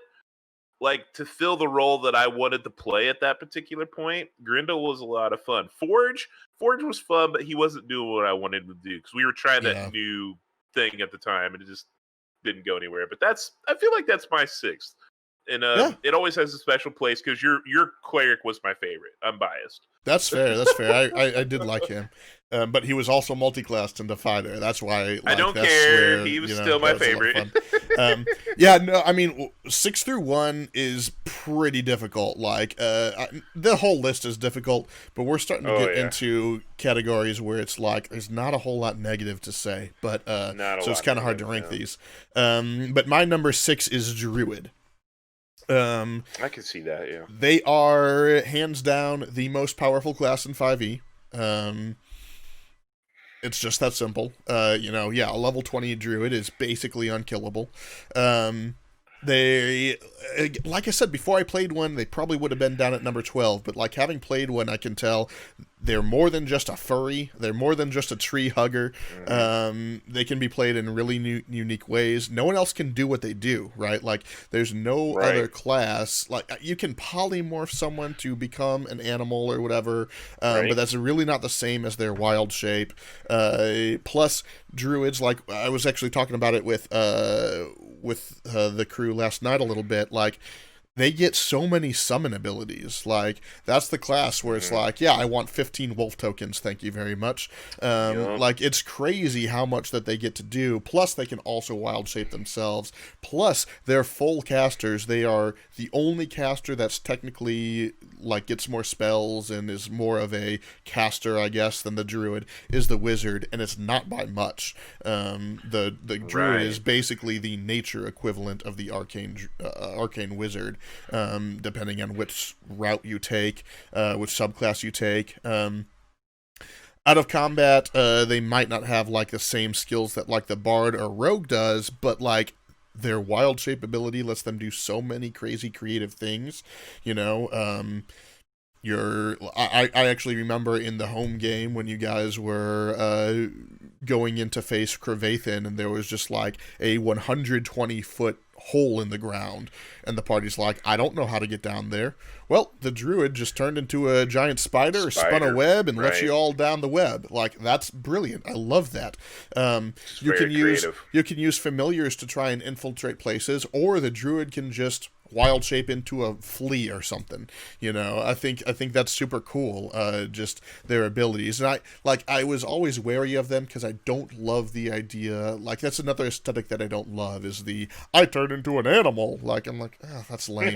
A: like to fill the role that I wanted to play at that particular point, Grendel was a lot of fun. Forge was fun, but he wasn't doing what I wanted to do because we were trying that new thing at the time and it just didn't go anywhere. But I feel like that's my 6th. And it always has a special place because your cleric was my favorite. I'm biased.
B: That's fair. I did like him, but he was also multi-classed into fighter. That's why
A: I don't care. He was still my favorite.
B: No, I mean 6 through 1 is pretty difficult. Like the whole list is difficult, but we're starting to get into categories where it's like there's not a whole lot negative to say, but so it's kind of hard to rank these. But my number 6 is Druid.
A: I can see that, yeah.
B: They are hands down the most powerful class in 5e. It's just that simple. A level 20 druid is basically unkillable. They, like I said, before I played one, they probably would have been down at number 12, but like having played one, I can tell they're more than just a furry. They're more than just a tree hugger. They can be played in really unique ways. No one else can do what they do, right? Like there's no other class. Like you can polymorph someone to become an animal or whatever, but that's really not the same as their wild shape. Plus druids, like I was actually talking about it with the crew last night a little bit, like they get so many summon abilities. Like that's the class where it's like, yeah, I want 15 wolf tokens, thank you very much. Like it's crazy how much that they get to do. Plus they can also wild shape themselves. Plus they're full casters. They are the only caster that's technically like gets more spells and is more of a caster, I guess, than the druid is the wizard, and it's not by much. The druid is basically the nature equivalent of the arcane wizard. Depending on which route you take, which subclass you take. Out of combat, they might not have like the same skills that like the bard or rogue does, but like their wild shape ability lets them do so many crazy creative things, I actually remember in the home game when you guys were going in to face Crevathan, and there was just like a 120-foot hole in the ground, and the party's like, I don't know how to get down there. Well, the druid just turned into a giant spider, spun a web, and let you all down the web. Like, that's brilliant. I love that. You can use familiars to try and infiltrate places, or the druid can just wild shape into a flea or something. I think that's super cool. Just their abilities, and I was always wary of them because I don't love the idea. Like, that's another aesthetic that I don't love, is the I turn into an animal. Like, I'm like, oh, that's lame.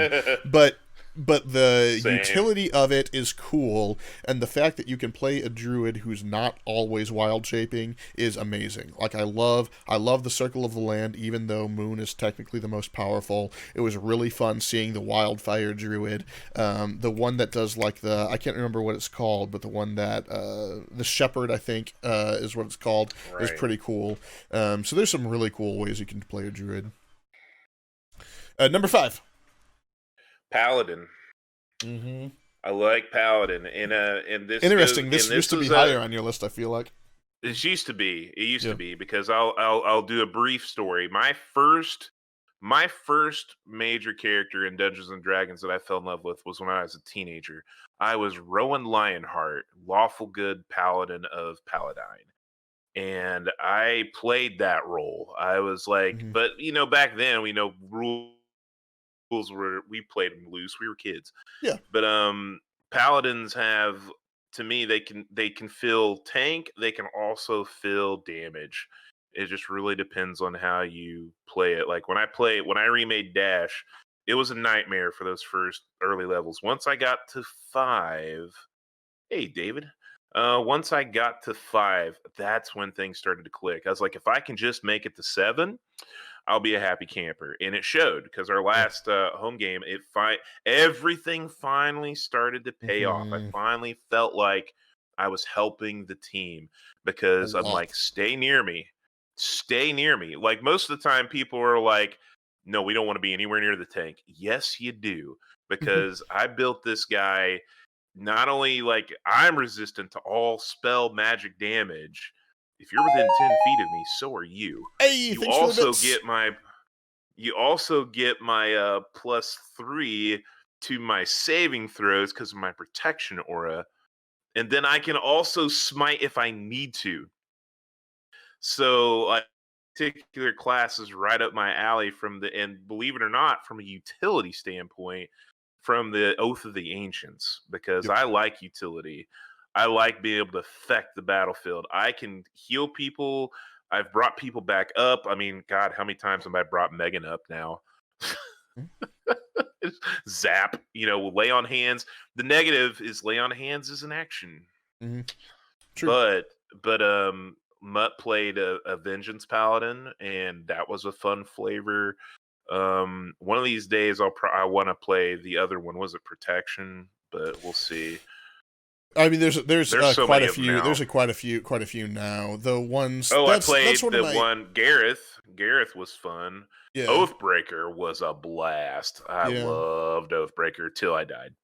B: But the utility of it is cool, and the fact that you can play a druid who's not always wild shaping is amazing. Like, I love the Circle of the Land, even though Moon is technically the most powerful. It was really fun seeing the wildfire druid, the one that does like I can't remember what it's called, but the one that the shepherd, I think, is what it's called, is pretty cool. So there's some really cool ways you can play a druid. Number 5.
A: Paladin.
B: Mm-hmm.
A: I like Paladin, and this
B: interesting. This used to be higher on your list, I feel like.
A: It used to be. It used to be, because I'll do a brief story. My first major character in Dungeons and Dragons that I fell in love with was when I was a teenager. I was Rowan Lionheart, lawful good paladin of Paladine. And I played that role. I was like, but back then rules were, we played them loose. We were kids.
B: Yeah.
A: But paladins have, to me, they can fill tank. They can also fill damage. It just really depends on how you play it. Like when I remade Dash, it was a nightmare for those first early levels. Once I got to 5, hey David. Once I got to 5, that's when things started to click. I was like, if I can just make it to 7, I'll be a happy camper. And it showed, because our last home game, everything finally started to pay off. I finally felt like I was helping the team, because I'm like, stay near me. Like, most of the time people are like, no, we don't want to be anywhere near the tank. Yes, you do. Because I built this guy, not only like I'm resistant to all spell magic damage. If you're within 10 feet of me, so are you.
B: Hey,
A: you also get my +3 to my saving throws because of my protection aura. And then I can also smite if I need to. So, like, particular class is right up my alley and believe it or not, from a utility standpoint, from the Oath of the Ancients, because I like utility. I like being able to affect the battlefield. I can heal people. I've brought people back up. I mean, God, how many times have I brought Megan up now? Zap, lay on hands. The negative is lay on hands is an action.
B: True.
A: But Mutt played a Vengeance Paladin, and that was a fun flavor. One of these days I want to play the other one. Was it Protection? But we'll see.
B: I mean, there's
A: so
B: quite a few. There's quite a few now. The ones.
A: I played the one. Gareth was fun.
B: Yeah.
A: Oathbreaker was a blast. I loved Oathbreaker till I died.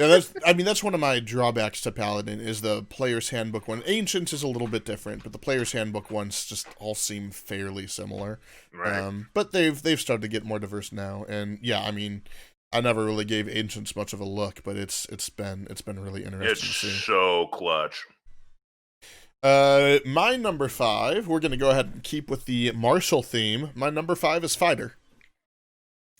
B: Yeah, that's one of my drawbacks to Paladin is the Player's Handbook one. Ancients is a little bit different, but the Player's Handbook ones just all seem fairly similar.
A: Right.
B: But they've started to get more diverse now, and yeah, I mean, I never really gave Ancients much of a look, but it's been really interesting to see.
A: It's so clutch.
B: My number 5, we're going to go ahead and keep with the martial theme. My number 5 is Fighter.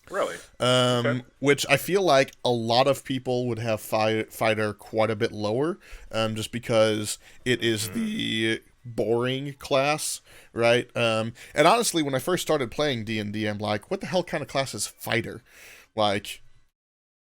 A: Really?
B: Okay. Which I feel like a lot of people would have Fighter quite a bit lower, just because it is the boring class, right? And honestly, when I first started playing D&D, I'm like, what the hell kind of class is Fighter? Like,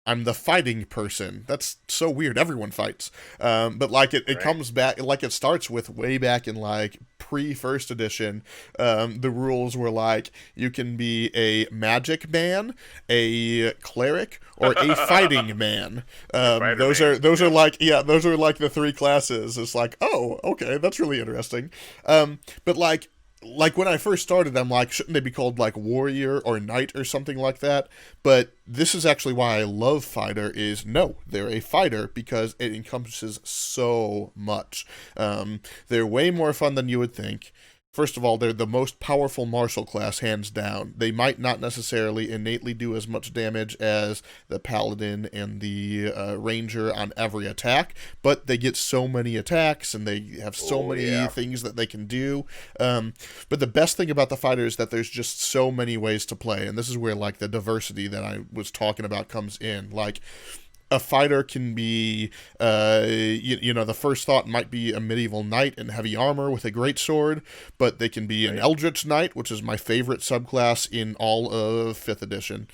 B: I'm the fighting person. That's so weird. Everyone fights. But like it comes back, like it starts with way back in like pre-first edition. The rules were like, you can be a magic man, a cleric, or a fighting man. Those are like the 3 classes. It's like, oh, okay, that's really interesting. But like, like when I first started, I'm like, shouldn't they be called like warrior or knight or something like that? But this is actually why I love fighter. Is no, they're a fighter because it encompasses so much. They're way more fun than you would think. First of all, they're the most powerful martial class, hands down. They might not necessarily innately do as much damage as the paladin and the ranger on every attack, but they get so many attacks and they have so many things that they can do. But the best thing about the fighter is that there's just so many ways to play, and this is where like the diversity that I was talking about comes in. Like, a fighter can be, the first thought might be a medieval knight in heavy armor with a great sword, but they can be an eldritch knight, which is my favorite subclass in all of 5th edition,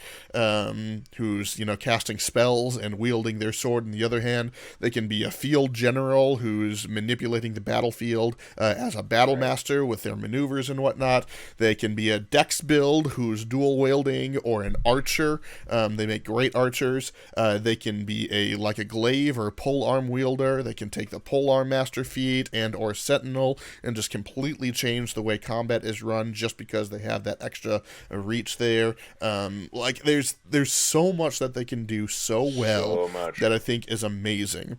B: who's, casting spells and wielding their sword in the other hand. They can be a field general who's manipulating the battlefield as a battle master with their maneuvers and whatnot. They can be a dex build who's dual wielding, or an archer. They make great archers. They can be a glaive or pole arm wielder. They can take the pole arm master feat and or sentinel and just completely change the way combat is run just because they have that extra reach there. There's so much that they can do so well that I think is amazing.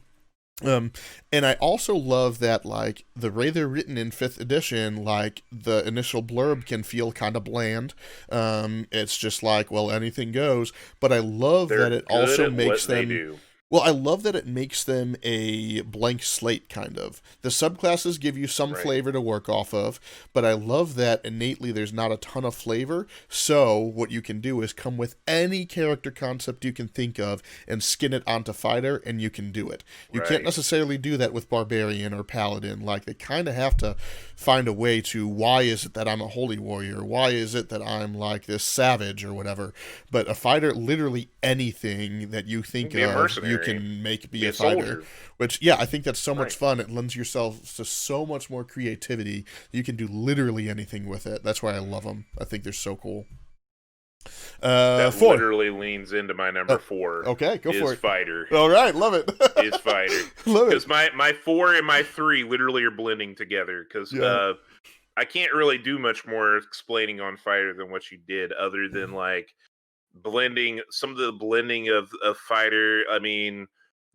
B: And I also love that, like, the way they're written in 5th edition, like, the initial blurb can feel kind of bland. It's just like, well, anything goes. But I love that it also makes them... Well, I love that it makes them a blank slate, kind of. The subclasses give you some flavor to work off of, but I love that innately there's not a ton of flavor, so what you can do is come with any character concept you can think of and skin it onto fighter, and you can do it. You can't necessarily do that with barbarian or paladin. Like, they kind of have to find a way to, why is it that I'm a holy warrior? Why is it that I'm like this savage or whatever? But a fighter, literally anything that you think of, you can make be a fighter. Soldier. Which, yeah, I think that's so much fun. It lends yourself to so much more creativity. You can do literally anything with it. That's why I love them. I think they're so cool.
A: That 4 literally leans into my number 4.
B: Okay, go for it.
A: Fighter.
B: All right, love it.
A: Is fighter. Love it. Because my 4 and my 3 literally are blending together. Because I can't really do much more explaining on fighter than what you did, other than like blending some of the blending of fighter. I mean,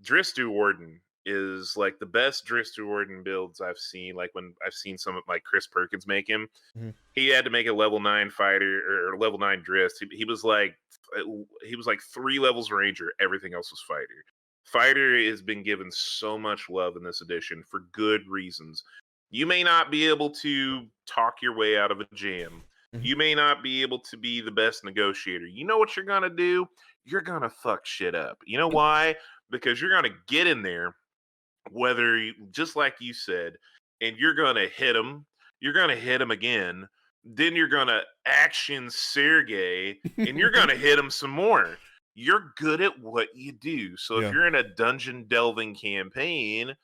A: Dristu Warden is like the best Dristu Warden builds I've seen. Like when I've seen some of like Chris Perkins make him, he had to make a level 9 fighter or level 9 Drist. He was like 3 levels ranger. Everything else was fighter. Fighter has been given so much love in this edition for good reasons. You may not be able to talk your way out of a jam. You may not be able to be the best negotiator. You know what you're going to do? You're going to fuck shit up. You know why? Because you're going to get in there, just like you said, and you're going to hit him. You're going to hit him again. Then you're going to action Sergey, and you're going to hit him some more. You're good at what you do. So if you're in a dungeon delving campaign,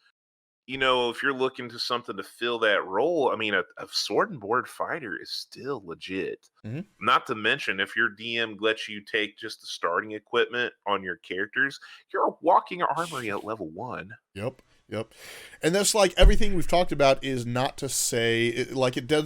A: if you're looking to something to fill that role, I mean, a sword and board fighter is still legit. Not to mention, if your DM lets you take just the starting equipment on your characters, you're a walking armory at level 1.
B: Yep. And that's like everything we've talked about is not to say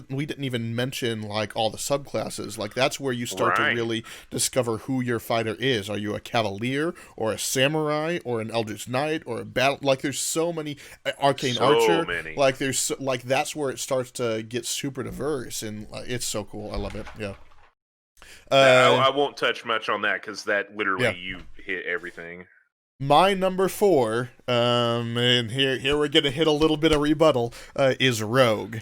B: we didn't even mention like all the subclasses. Like that's where you start to really discover who your fighter is. Are you a cavalier or a samurai or an eldritch knight or a battle? Like there's so many arcane archer. Many. Like there's like that's where it starts to get super diverse, and it's so cool. I love it. Yeah.
A: I won't touch much on that because that literally you hit everything.
B: My number 4, and here we're gonna hit a little bit of rebuttal, is Rogue.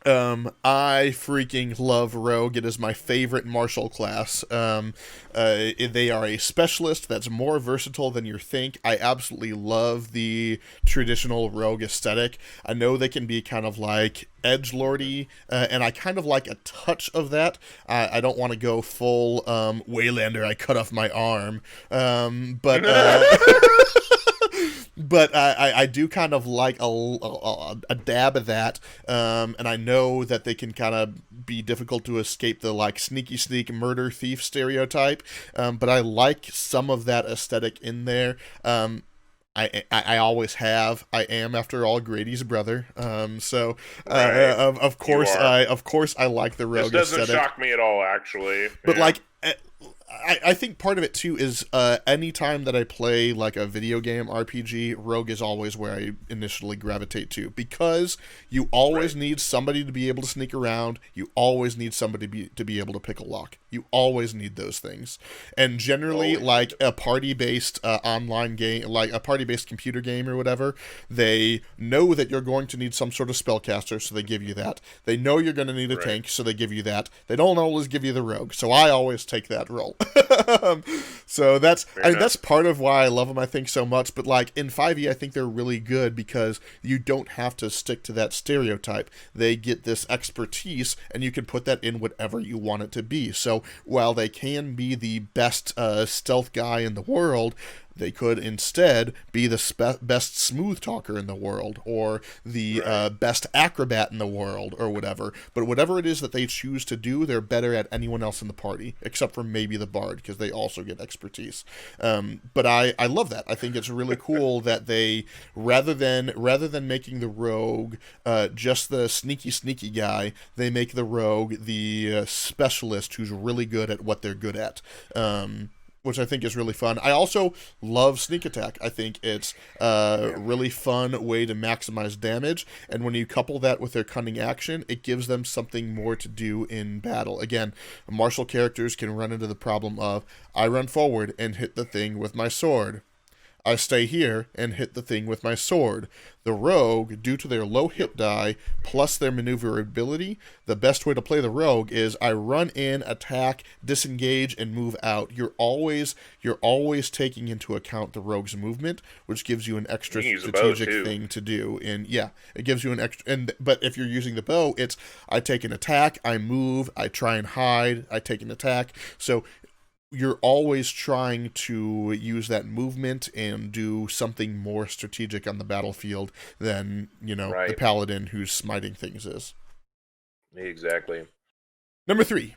B: I freaking love Rogue. It is my favorite martial class. They are a specialist that's more versatile than you think. I absolutely love the traditional Rogue aesthetic. I know they can be kind of like edgelordy, and I kind of like a touch of that. I don't want to go full Waylander, I cut off my arm, but but I do kind of like a dab of that, and I know that they can kind of be difficult to escape the like sneak murder thief stereotype, but I like some of that aesthetic in there. I always have. I am, after all, Grady's brother.
A: Right.
B: Of course I like the rogue
A: This doesn't
B: aesthetic.
A: shock me at all, actually.
B: But
A: Yeah.
B: I think part of it too is anytime that I play like a video game RPG, rogue is always where I initially gravitate to, because you always need somebody to be able to sneak around. You always need somebody to be able to pick a lock. You always need those things. And generally, like a party-based online game, like a party-based computer game or whatever, they know that you're going to need some sort of spellcaster, so they give you that. They know you're going to need a tank, so they give you that. They don't always give you the rogue, so I always take that role. So that's that's part of why I love them, I think, so much. But like in 5e, I think they're really good because you don't have to stick to that stereotype. They get this expertise, and you can put that in whatever you want it to be. So while they can be the best stealth guy in the world, they could instead be the best smooth talker in the world, or the best acrobat in the world, or whatever. But whatever it is that they choose to do, they're better at anyone else in the party, except for maybe the bard, because they also get expertise. But I love that. I think it's really cool that they, rather than making the rogue just the sneaky guy, they make the rogue the specialist who's really good at what they're good at. Which I think is really fun. I also love sneak attack. I think it's a really fun way to maximize damage, and when you couple that with their cunning action, it gives them something more to do in battle. Again, martial characters can run into the problem of, I run forward and hit the thing with my sword. I stay here and hit the thing with my sword. The rogue, due to their low hit die plus their maneuverability, the best way to play the rogue is I run in, attack, disengage, and move out. You're always taking into account the rogue's movement, which gives you an extra strategic thing to do. And yeah, it gives you an extra. But if you're using the bow, it's I take an attack, I move, I try and hide, I take an attack. So you're always trying to use that movement and do something more strategic on the battlefield than, the paladin who's smiting things is.
A: Exactly.
B: Number 3.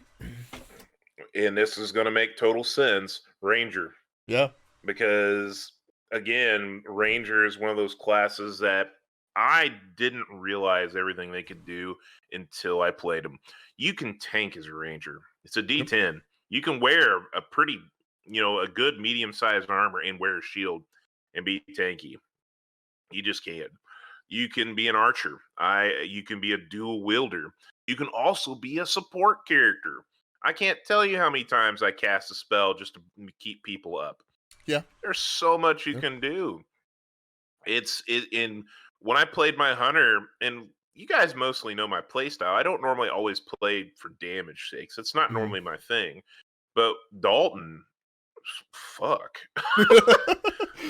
A: And this is going to make total sense. Ranger.
B: Yeah.
A: Because, again, Ranger is one of those classes that I didn't realize everything they could do until I played them. You can tank as a Ranger. It's a D10. Yep. You can wear a pretty, a good medium-sized armor and wear a shield and be tanky. You just can. You can be an archer. You can be a dual wielder. You can also be a support character. I can't tell you how many times I cast a spell just to keep people up.
B: Yeah.
A: There's so much you can do. When I played my hunter, and you guys mostly know my playstyle. I don't normally always play for damage sakes. It's not normally my thing. But Dalton, fuck.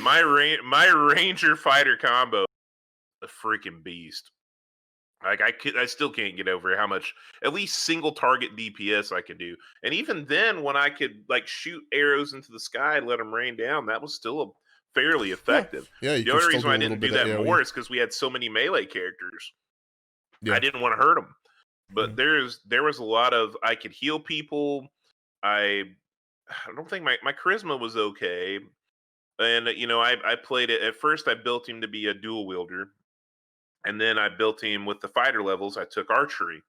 A: my Ranger fighter combo, a freaking beast. Like I still can't get over how much at least single target DPS I could do. And even then, when I could like shoot arrows into the sky and let them rain down, that was still fairly effective.
B: Yeah.
A: The only reason why I didn't do that more is because we had so many melee characters. Yeah. I didn't want to hurt them. But there was a lot of, I could heal people. I don't think my charisma was okay. And, I played it. At first, I built him to be a dual wielder. And then I built him with the fighter levels. I took archery.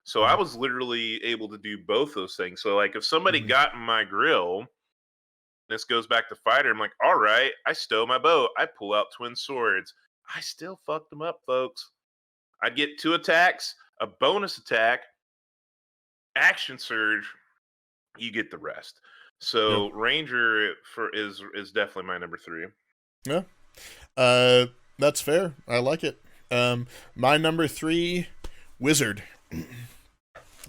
A: So I was literally able to do both those things. So, like, if somebody got in my grill, this goes back to fighter, I'm like, all right, I stow my bow. I pull out twin swords. I still fucked them up, folks. I'd get 2 attacks, a bonus attack, action surge. You get the rest. So Ranger is definitely my number 3.
B: Yeah. That's fair. I like it. My number 3, Wizard.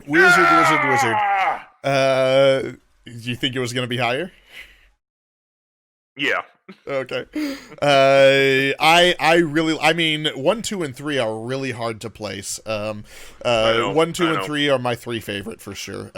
B: Wizard. Do you think it was going to be higher?
A: Yeah.
B: Okay. I mean, 1, 2, and 3 are really hard to place. 1, 2, and 3 are my 3 favorite for sure.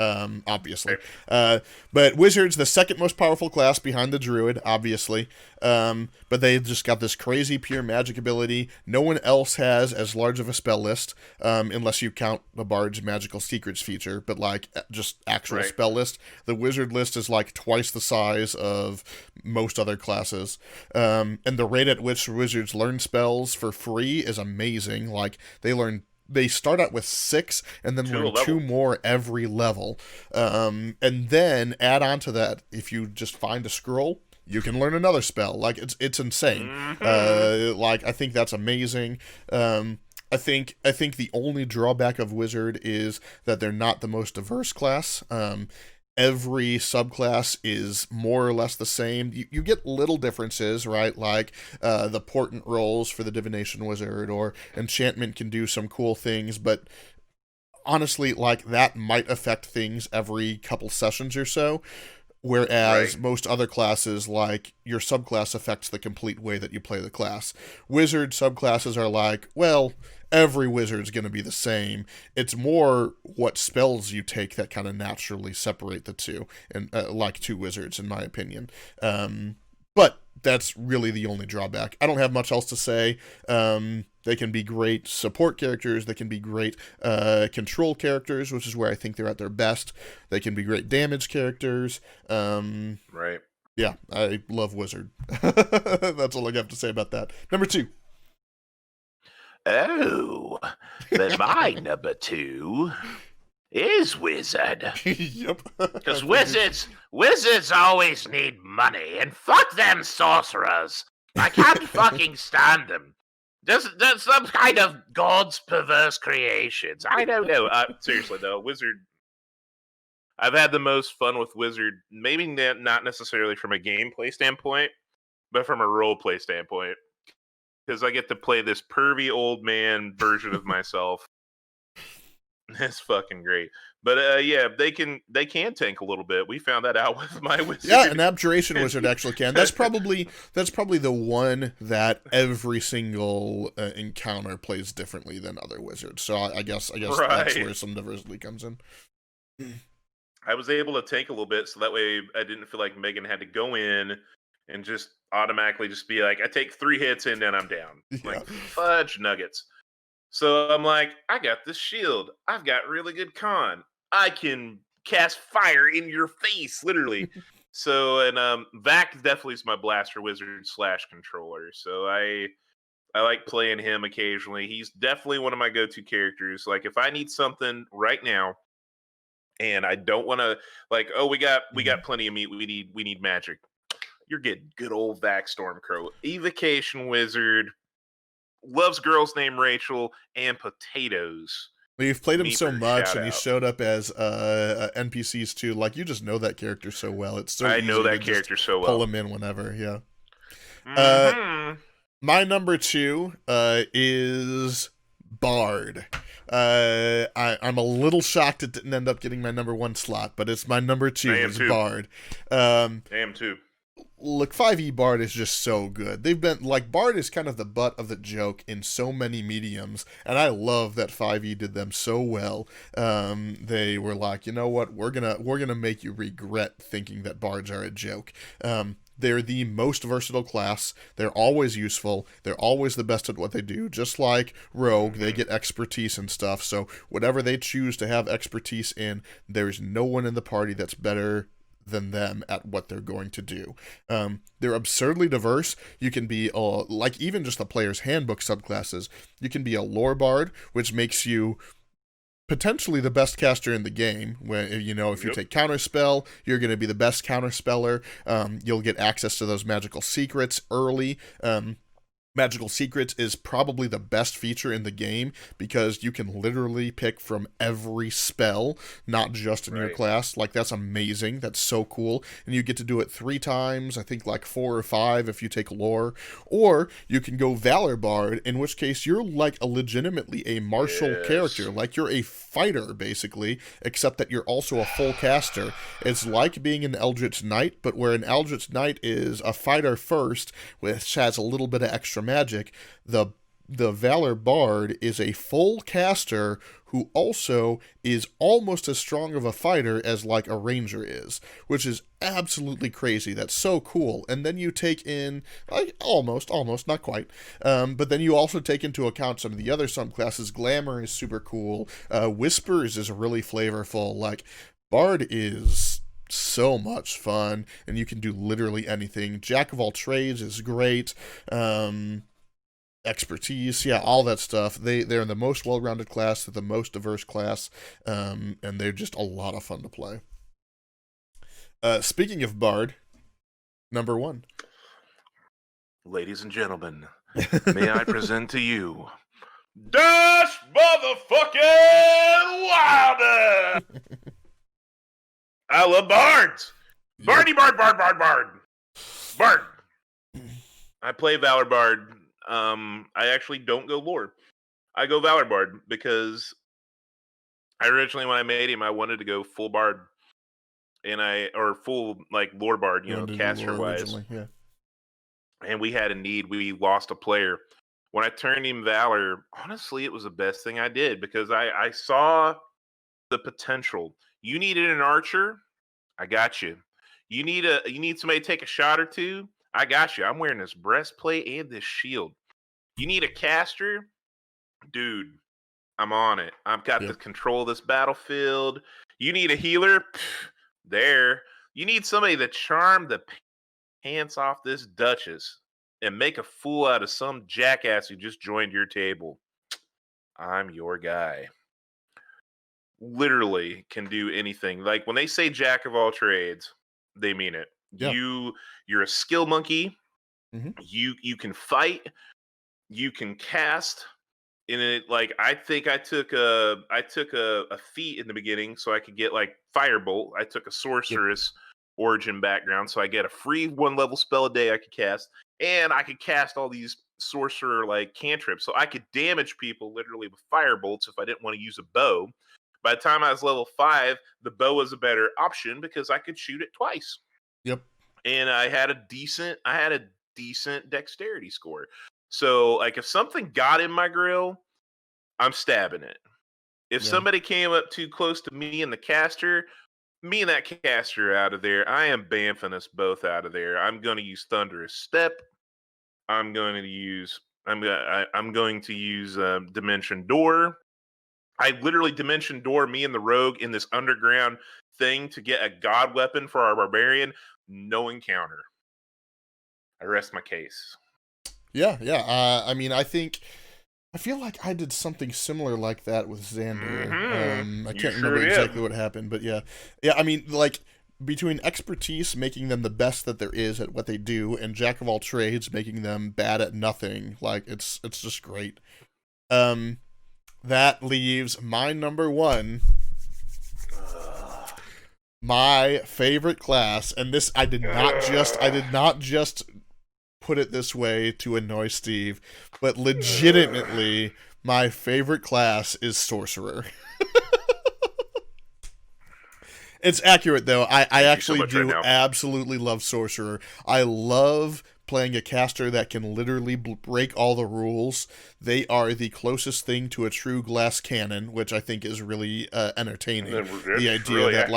B: Obviously. But Wizard's the second most powerful class behind the Druid, obviously. But they just got this crazy pure magic ability. No one else has as large of a spell list, unless you count the Bard's Magical Secrets feature, but like just actual spell list. The Wizard list is like twice the size of most other classes subclasses. And the rate at which wizards learn spells for free is amazing. Like, they start out with 6 and then learn 2 more every level. And then add on to that, if you just find a scroll, you can learn another spell. Like, it's insane. Like, I think that's amazing. I think the only drawback of Wizard is that they're not the most diverse class. Every subclass is more or less the same. You get little differences, right? Like the portent rolls for the Divination Wizard, or enchantment can do some cool things, but honestly, like, that might affect things every couple sessions or so. Whereas most other classes, like, your subclass affects the complete way that you play the class. Wizard subclasses are like, well, every wizard's going to be the same. It's more what spells you take that kind of naturally separate the two, and like 2 wizards, in my opinion. But that's really the only drawback. I don't have much else to say. They can be great support characters. They can be great control characters, which is where I think they're at their best. They can be great damage characters.
A: Right.
B: Yeah, I love Wizard. That's all I have to say about that. Number 2.
C: Oh, but my number 2 is Wizard.
B: Yep.
C: Because wizards always need money, and fuck them sorcerers. I can't fucking stand them. There's some kind of God's perverse creations. I don't know.
A: Seriously though, Wizard. I've had the most fun with Wizard. Maybe not necessarily from a gameplay standpoint, but from a roleplay standpoint. Because I get to play this pervy old man version of myself. It's fucking great. But yeah, they can tank a little bit. We found that out with my wizard.
B: Yeah, an Abjuration Wizard actually can. That's probably the one that every single encounter plays differently than other wizards. So I guess that's where some diversity comes in.
A: I was able to tank a little bit, so that way I didn't feel like Megan had to go in and just automatically just be like, I take 3 hits and then I'm down.
B: Yeah.
A: Like, fudge nuggets. So I'm like, I got this shield. I've got really good con. I can cast fire in your face, literally. So, and Vac definitely is my blaster wizard / controller. So I like playing him occasionally. He's definitely one of my go-to characters. Like, if I need something right now, and I don't want to, like, oh, we got plenty of meat. We need magic. You're getting good old Vac Stormcrow, evocation wizard, loves girls named Rachel, and potatoes.
B: Well, you've played him so much, and he showed up as NPCs too. Like, you just know that character so well. It's so easy to just pull him in whenever. Yeah. My number 2 is Bard. I'm a little shocked it didn't end up getting my number 1 slot, but it's my number 2 is Bard.
A: I am too.
B: Look, 5e Bard is just so good. They've been, like, Bard is kind of the butt of the joke in so many mediums, and I love that 5e did them so well. They were like, you know what, we're gonna make you regret thinking that Bards are a joke. They're the most versatile class. They're always useful. They're always the best at what they do. Just like Rogue, they get expertise and stuff, so whatever they choose to have expertise in, there's no one in the party that's better than them at what they're going to do. They're absurdly diverse. You can be, like, even just the player's handbook subclasses, you can be a lore bard, which makes you potentially the best caster in the game. When, you know, if you take counterspell, you're going to be the best counterspeller. You'll get access to those magical secrets early. Magical Secrets is probably the best feature in the game because you can literally pick from every spell, not just in your class. Like, that's amazing. That's so cool. And you get to do it 3 times, I think like 4 or 5 if you take lore. Or you can go Valor Bard, in which case you're like legitimately a martial character. Like, you're a fighter, basically, except that you're also a full caster. It's like being an Eldritch Knight, but where an Eldritch Knight is a fighter first, which has a little bit of extra magic, the Valor Bard is a full caster who also is almost as strong of a fighter as like a ranger is, which is absolutely crazy. That's so cool. And then you take in, like, almost, not quite, but then you also take into account some of the other subclasses. Glamour is super cool. Whispers is really flavorful. Like, Bard is so much fun, and you can do literally anything. Jack of all trades is great. Expertise, yeah, all that stuff. They're the most well-rounded class, they're the most diverse class, and they're just a lot of fun to play. Speaking of Bard, number 1.
A: Ladies and gentlemen, may I present to you Dash Motherfucking Wilder! I love bards! Bardy Bard! Bard! I play Valor Bard. I actually don't go lore. I go Valor Bard because I originally, when I made him, I wanted to go full Bard. Or full, like, lore Bard, caster-wise.
B: Yeah.
A: And we had a need. We lost a player. When I turned him Valor, honestly, it was the best thing I did because I saw the potential. You needed an archer, I got you. You need somebody to take a shot or two, I got you. I'm wearing this breastplate and this shield. You need a caster, dude, I'm on it. I've got the control of this battlefield. You need a healer, there. You need somebody to charm the pants off this Duchess and make a fool out of some jackass who just joined your table. I'm your guy. Literally can do anything. Like when they say jack of all trades, they mean it. Yeah. You're a skill monkey. Mm-hmm. You can fight. You can cast. In it, like I think I took a feat in the beginning so I could get like Firebolt. I took a sorceress origin background so I get a free 1-level spell a day I could cast, and I could cast all these sorcerer like cantrips, so I could damage people literally with Firebolts if I didn't want to use a bow. By the time I was level 5, the bow was a better option because I could shoot it twice.
B: Yep.
A: And I had a decent dexterity score. So, like, if something got in my grill, I'm stabbing it. If somebody came up too close to me and the caster, me and that caster are out of there. I am bamfing us both out of there. I'm going to use Thunderous Step. I'm going to use Dimension Door. I literally Dimension Door me and the rogue in this underground thing to get a god weapon for our barbarian. No encounter. I rest my case.
B: Yeah. I mean, I feel like I did something similar like that with Xander.
A: Mm-hmm.
B: I can't remember exactly what happened, but yeah. I mean, like between expertise, making them the best that there is at what they do, and jack of all trades, making them bad at nothing. Like it's just great. That leaves my number 1. My favorite class, and this I did not just put it this way to annoy Steve, but legitimately my favorite class is Sorcerer. It's accurate though. I actually do absolutely love Sorcerer. I love playing a caster that can literally break all the rules. They are the closest thing to a true glass cannon, which I think is really entertaining. The idea really that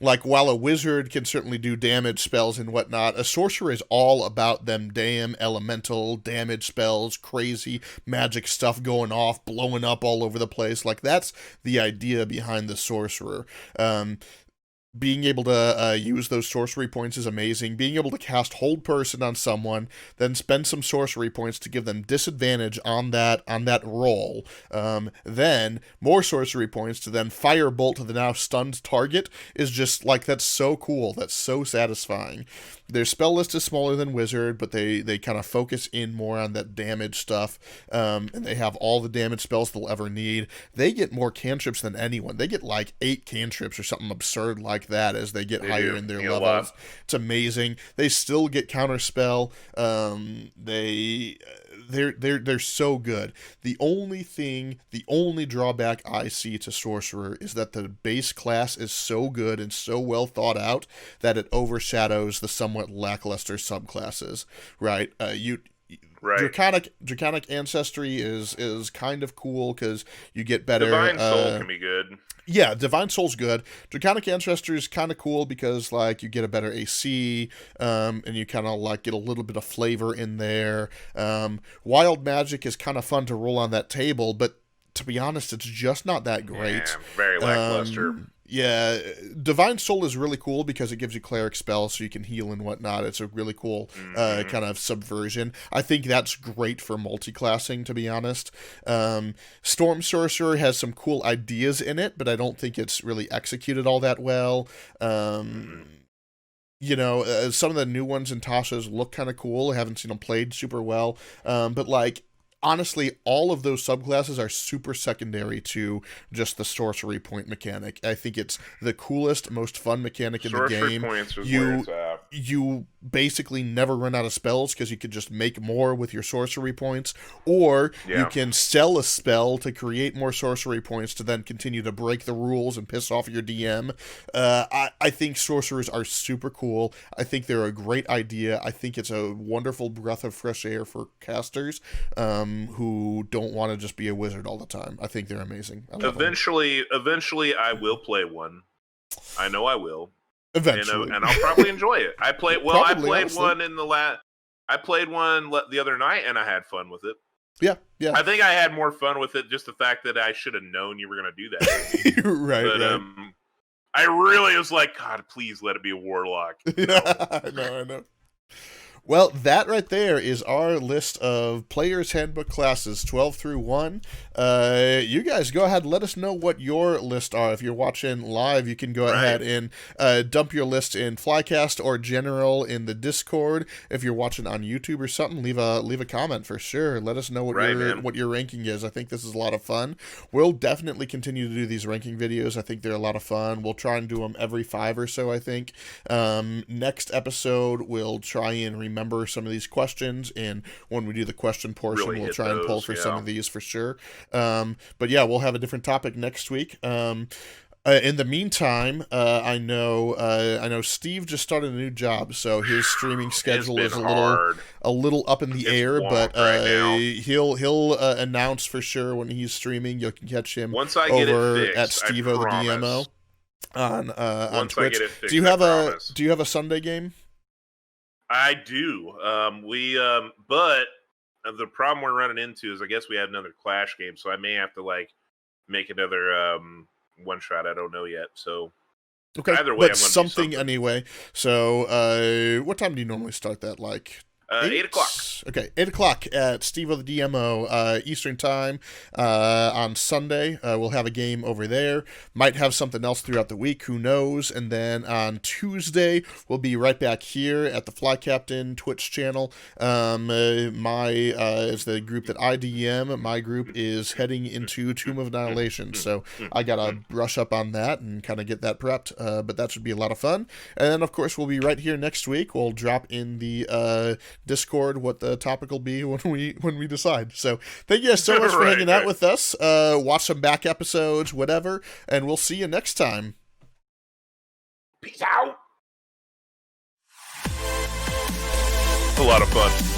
B: like while a wizard can certainly do damage spells and whatnot, a sorcerer is all about them damn elemental damage spells, crazy magic stuff going off, blowing up all over the place. Like that's the idea behind the sorcerer. Being able to use those sorcery points is amazing. Being able to cast Hold Person on someone, then spend some sorcery points to give them disadvantage on that roll. Then more sorcery points to then Firebolt to the now stunned target is just like, that's so cool. That's so satisfying. Their spell list is smaller than Wizard, but they kind of focus in more on that damage stuff. And they have all the damage spells they'll ever need. They get more cantrips than anyone. They get like 8 cantrips or something absurd like that as they get higher in their levels. It's amazing. They still get counterspell. They're so good. The only drawback I see to Sorcerer is that the base class is so good and so well thought out that it overshadows the somewhat lackluster subclasses. Right? Draconic Ancestry is kind of cool because you get better.
A: Divine Soul can be good.
B: Yeah, Divine Soul's good. Draconic Ancestry is kind of cool because like you get a better AC, and you kind of like get a little bit of flavor in there. Wild Magic is kind of fun to roll on that table, but to be honest, it's just not that great.
A: Yeah, very lackluster.
B: Yeah, Divine Soul is really cool because it gives you cleric spells so you can heal and whatnot. It's a really cool kind of subversion. I think that's great for multi-classing, to be honest. Storm Sorcerer has some cool ideas in it, but I don't think it's really executed all that well. You know, some of the new ones in Tasha's look kind of cool. I haven't seen them played super well. But, like, honestly, all of those subclasses are super secondary to just the sorcery point mechanic. I think it's the coolest, most fun mechanic in the game.
A: Points is where it's at.
B: You basically never run out of spells because you could just make more with your sorcery points, or you can sell a spell to create more sorcery points to then continue to break the rules and piss off your DM. I think sorcerers are super cool. I think they're a great idea. I think it's a wonderful breath of fresh air for casters who don't want to just be a wizard all the time. I think they're amazing.
A: Eventually, I will play one. I know I will.
B: Eventually,
A: and I'll probably enjoy it. I played one the other night, and I had fun with it.
B: Yeah.
A: I think I had more fun with it just the fact that I should have known you were going to do that.
B: right.
A: I really was like, God, please let it be a warlock.
B: I know. Well, that right there is our list of Player's Handbook classes, 12 through 1. You guys go ahead and let us know what your lists are. If you're watching live, you can go ahead and dump your list in Flycast or general in the Discord. If you're watching on YouTube or something, leave a comment for sure. Let us know what your ranking is. I think this is a lot of fun. We'll definitely continue to do these ranking videos. I think they're a lot of fun. We'll try and do them every 5 or so, I think. Next episode, we'll try and remember some of these questions, and when we do the question portion, we'll try and pull for some of these for sure. But yeah, we'll have a different topic next week. In the meantime, I know Steve just started a new job, so his streaming schedule is a little up in the air. But he'll announce for sure when he's streaming. You can catch him
A: once I get
B: over
A: it fixed,
B: at Steve-O the DMO on Twitch.
A: I get it fixed,
B: do you have a Sunday game?
A: I do. But the problem we're running into is I guess we have another Clash game, so I may have to make another one shot. I don't know yet. So either way,
B: but something anyway. So what time do you normally start that?
A: 8 o'clock.
B: Okay, 8 o'clock at Steve-O the DMO Eastern Time on Sunday. We'll have a game over there. Might have something else throughout the week. Who knows? And then on Tuesday, we'll be right back here at the Fly Captain Twitch channel. Is the group that I DM. My group is heading into Tomb of Annihilation, so I gotta brush up on that and kind of get that prepped. But that should be a lot of fun. And then, of course, we'll be right here next week. We'll drop in the Discord what the topic will be when we decide. So thank you guys so much for hanging out with us. Watch some back episodes, whatever, and we'll see you next time.
A: Peace out. A lot of fun.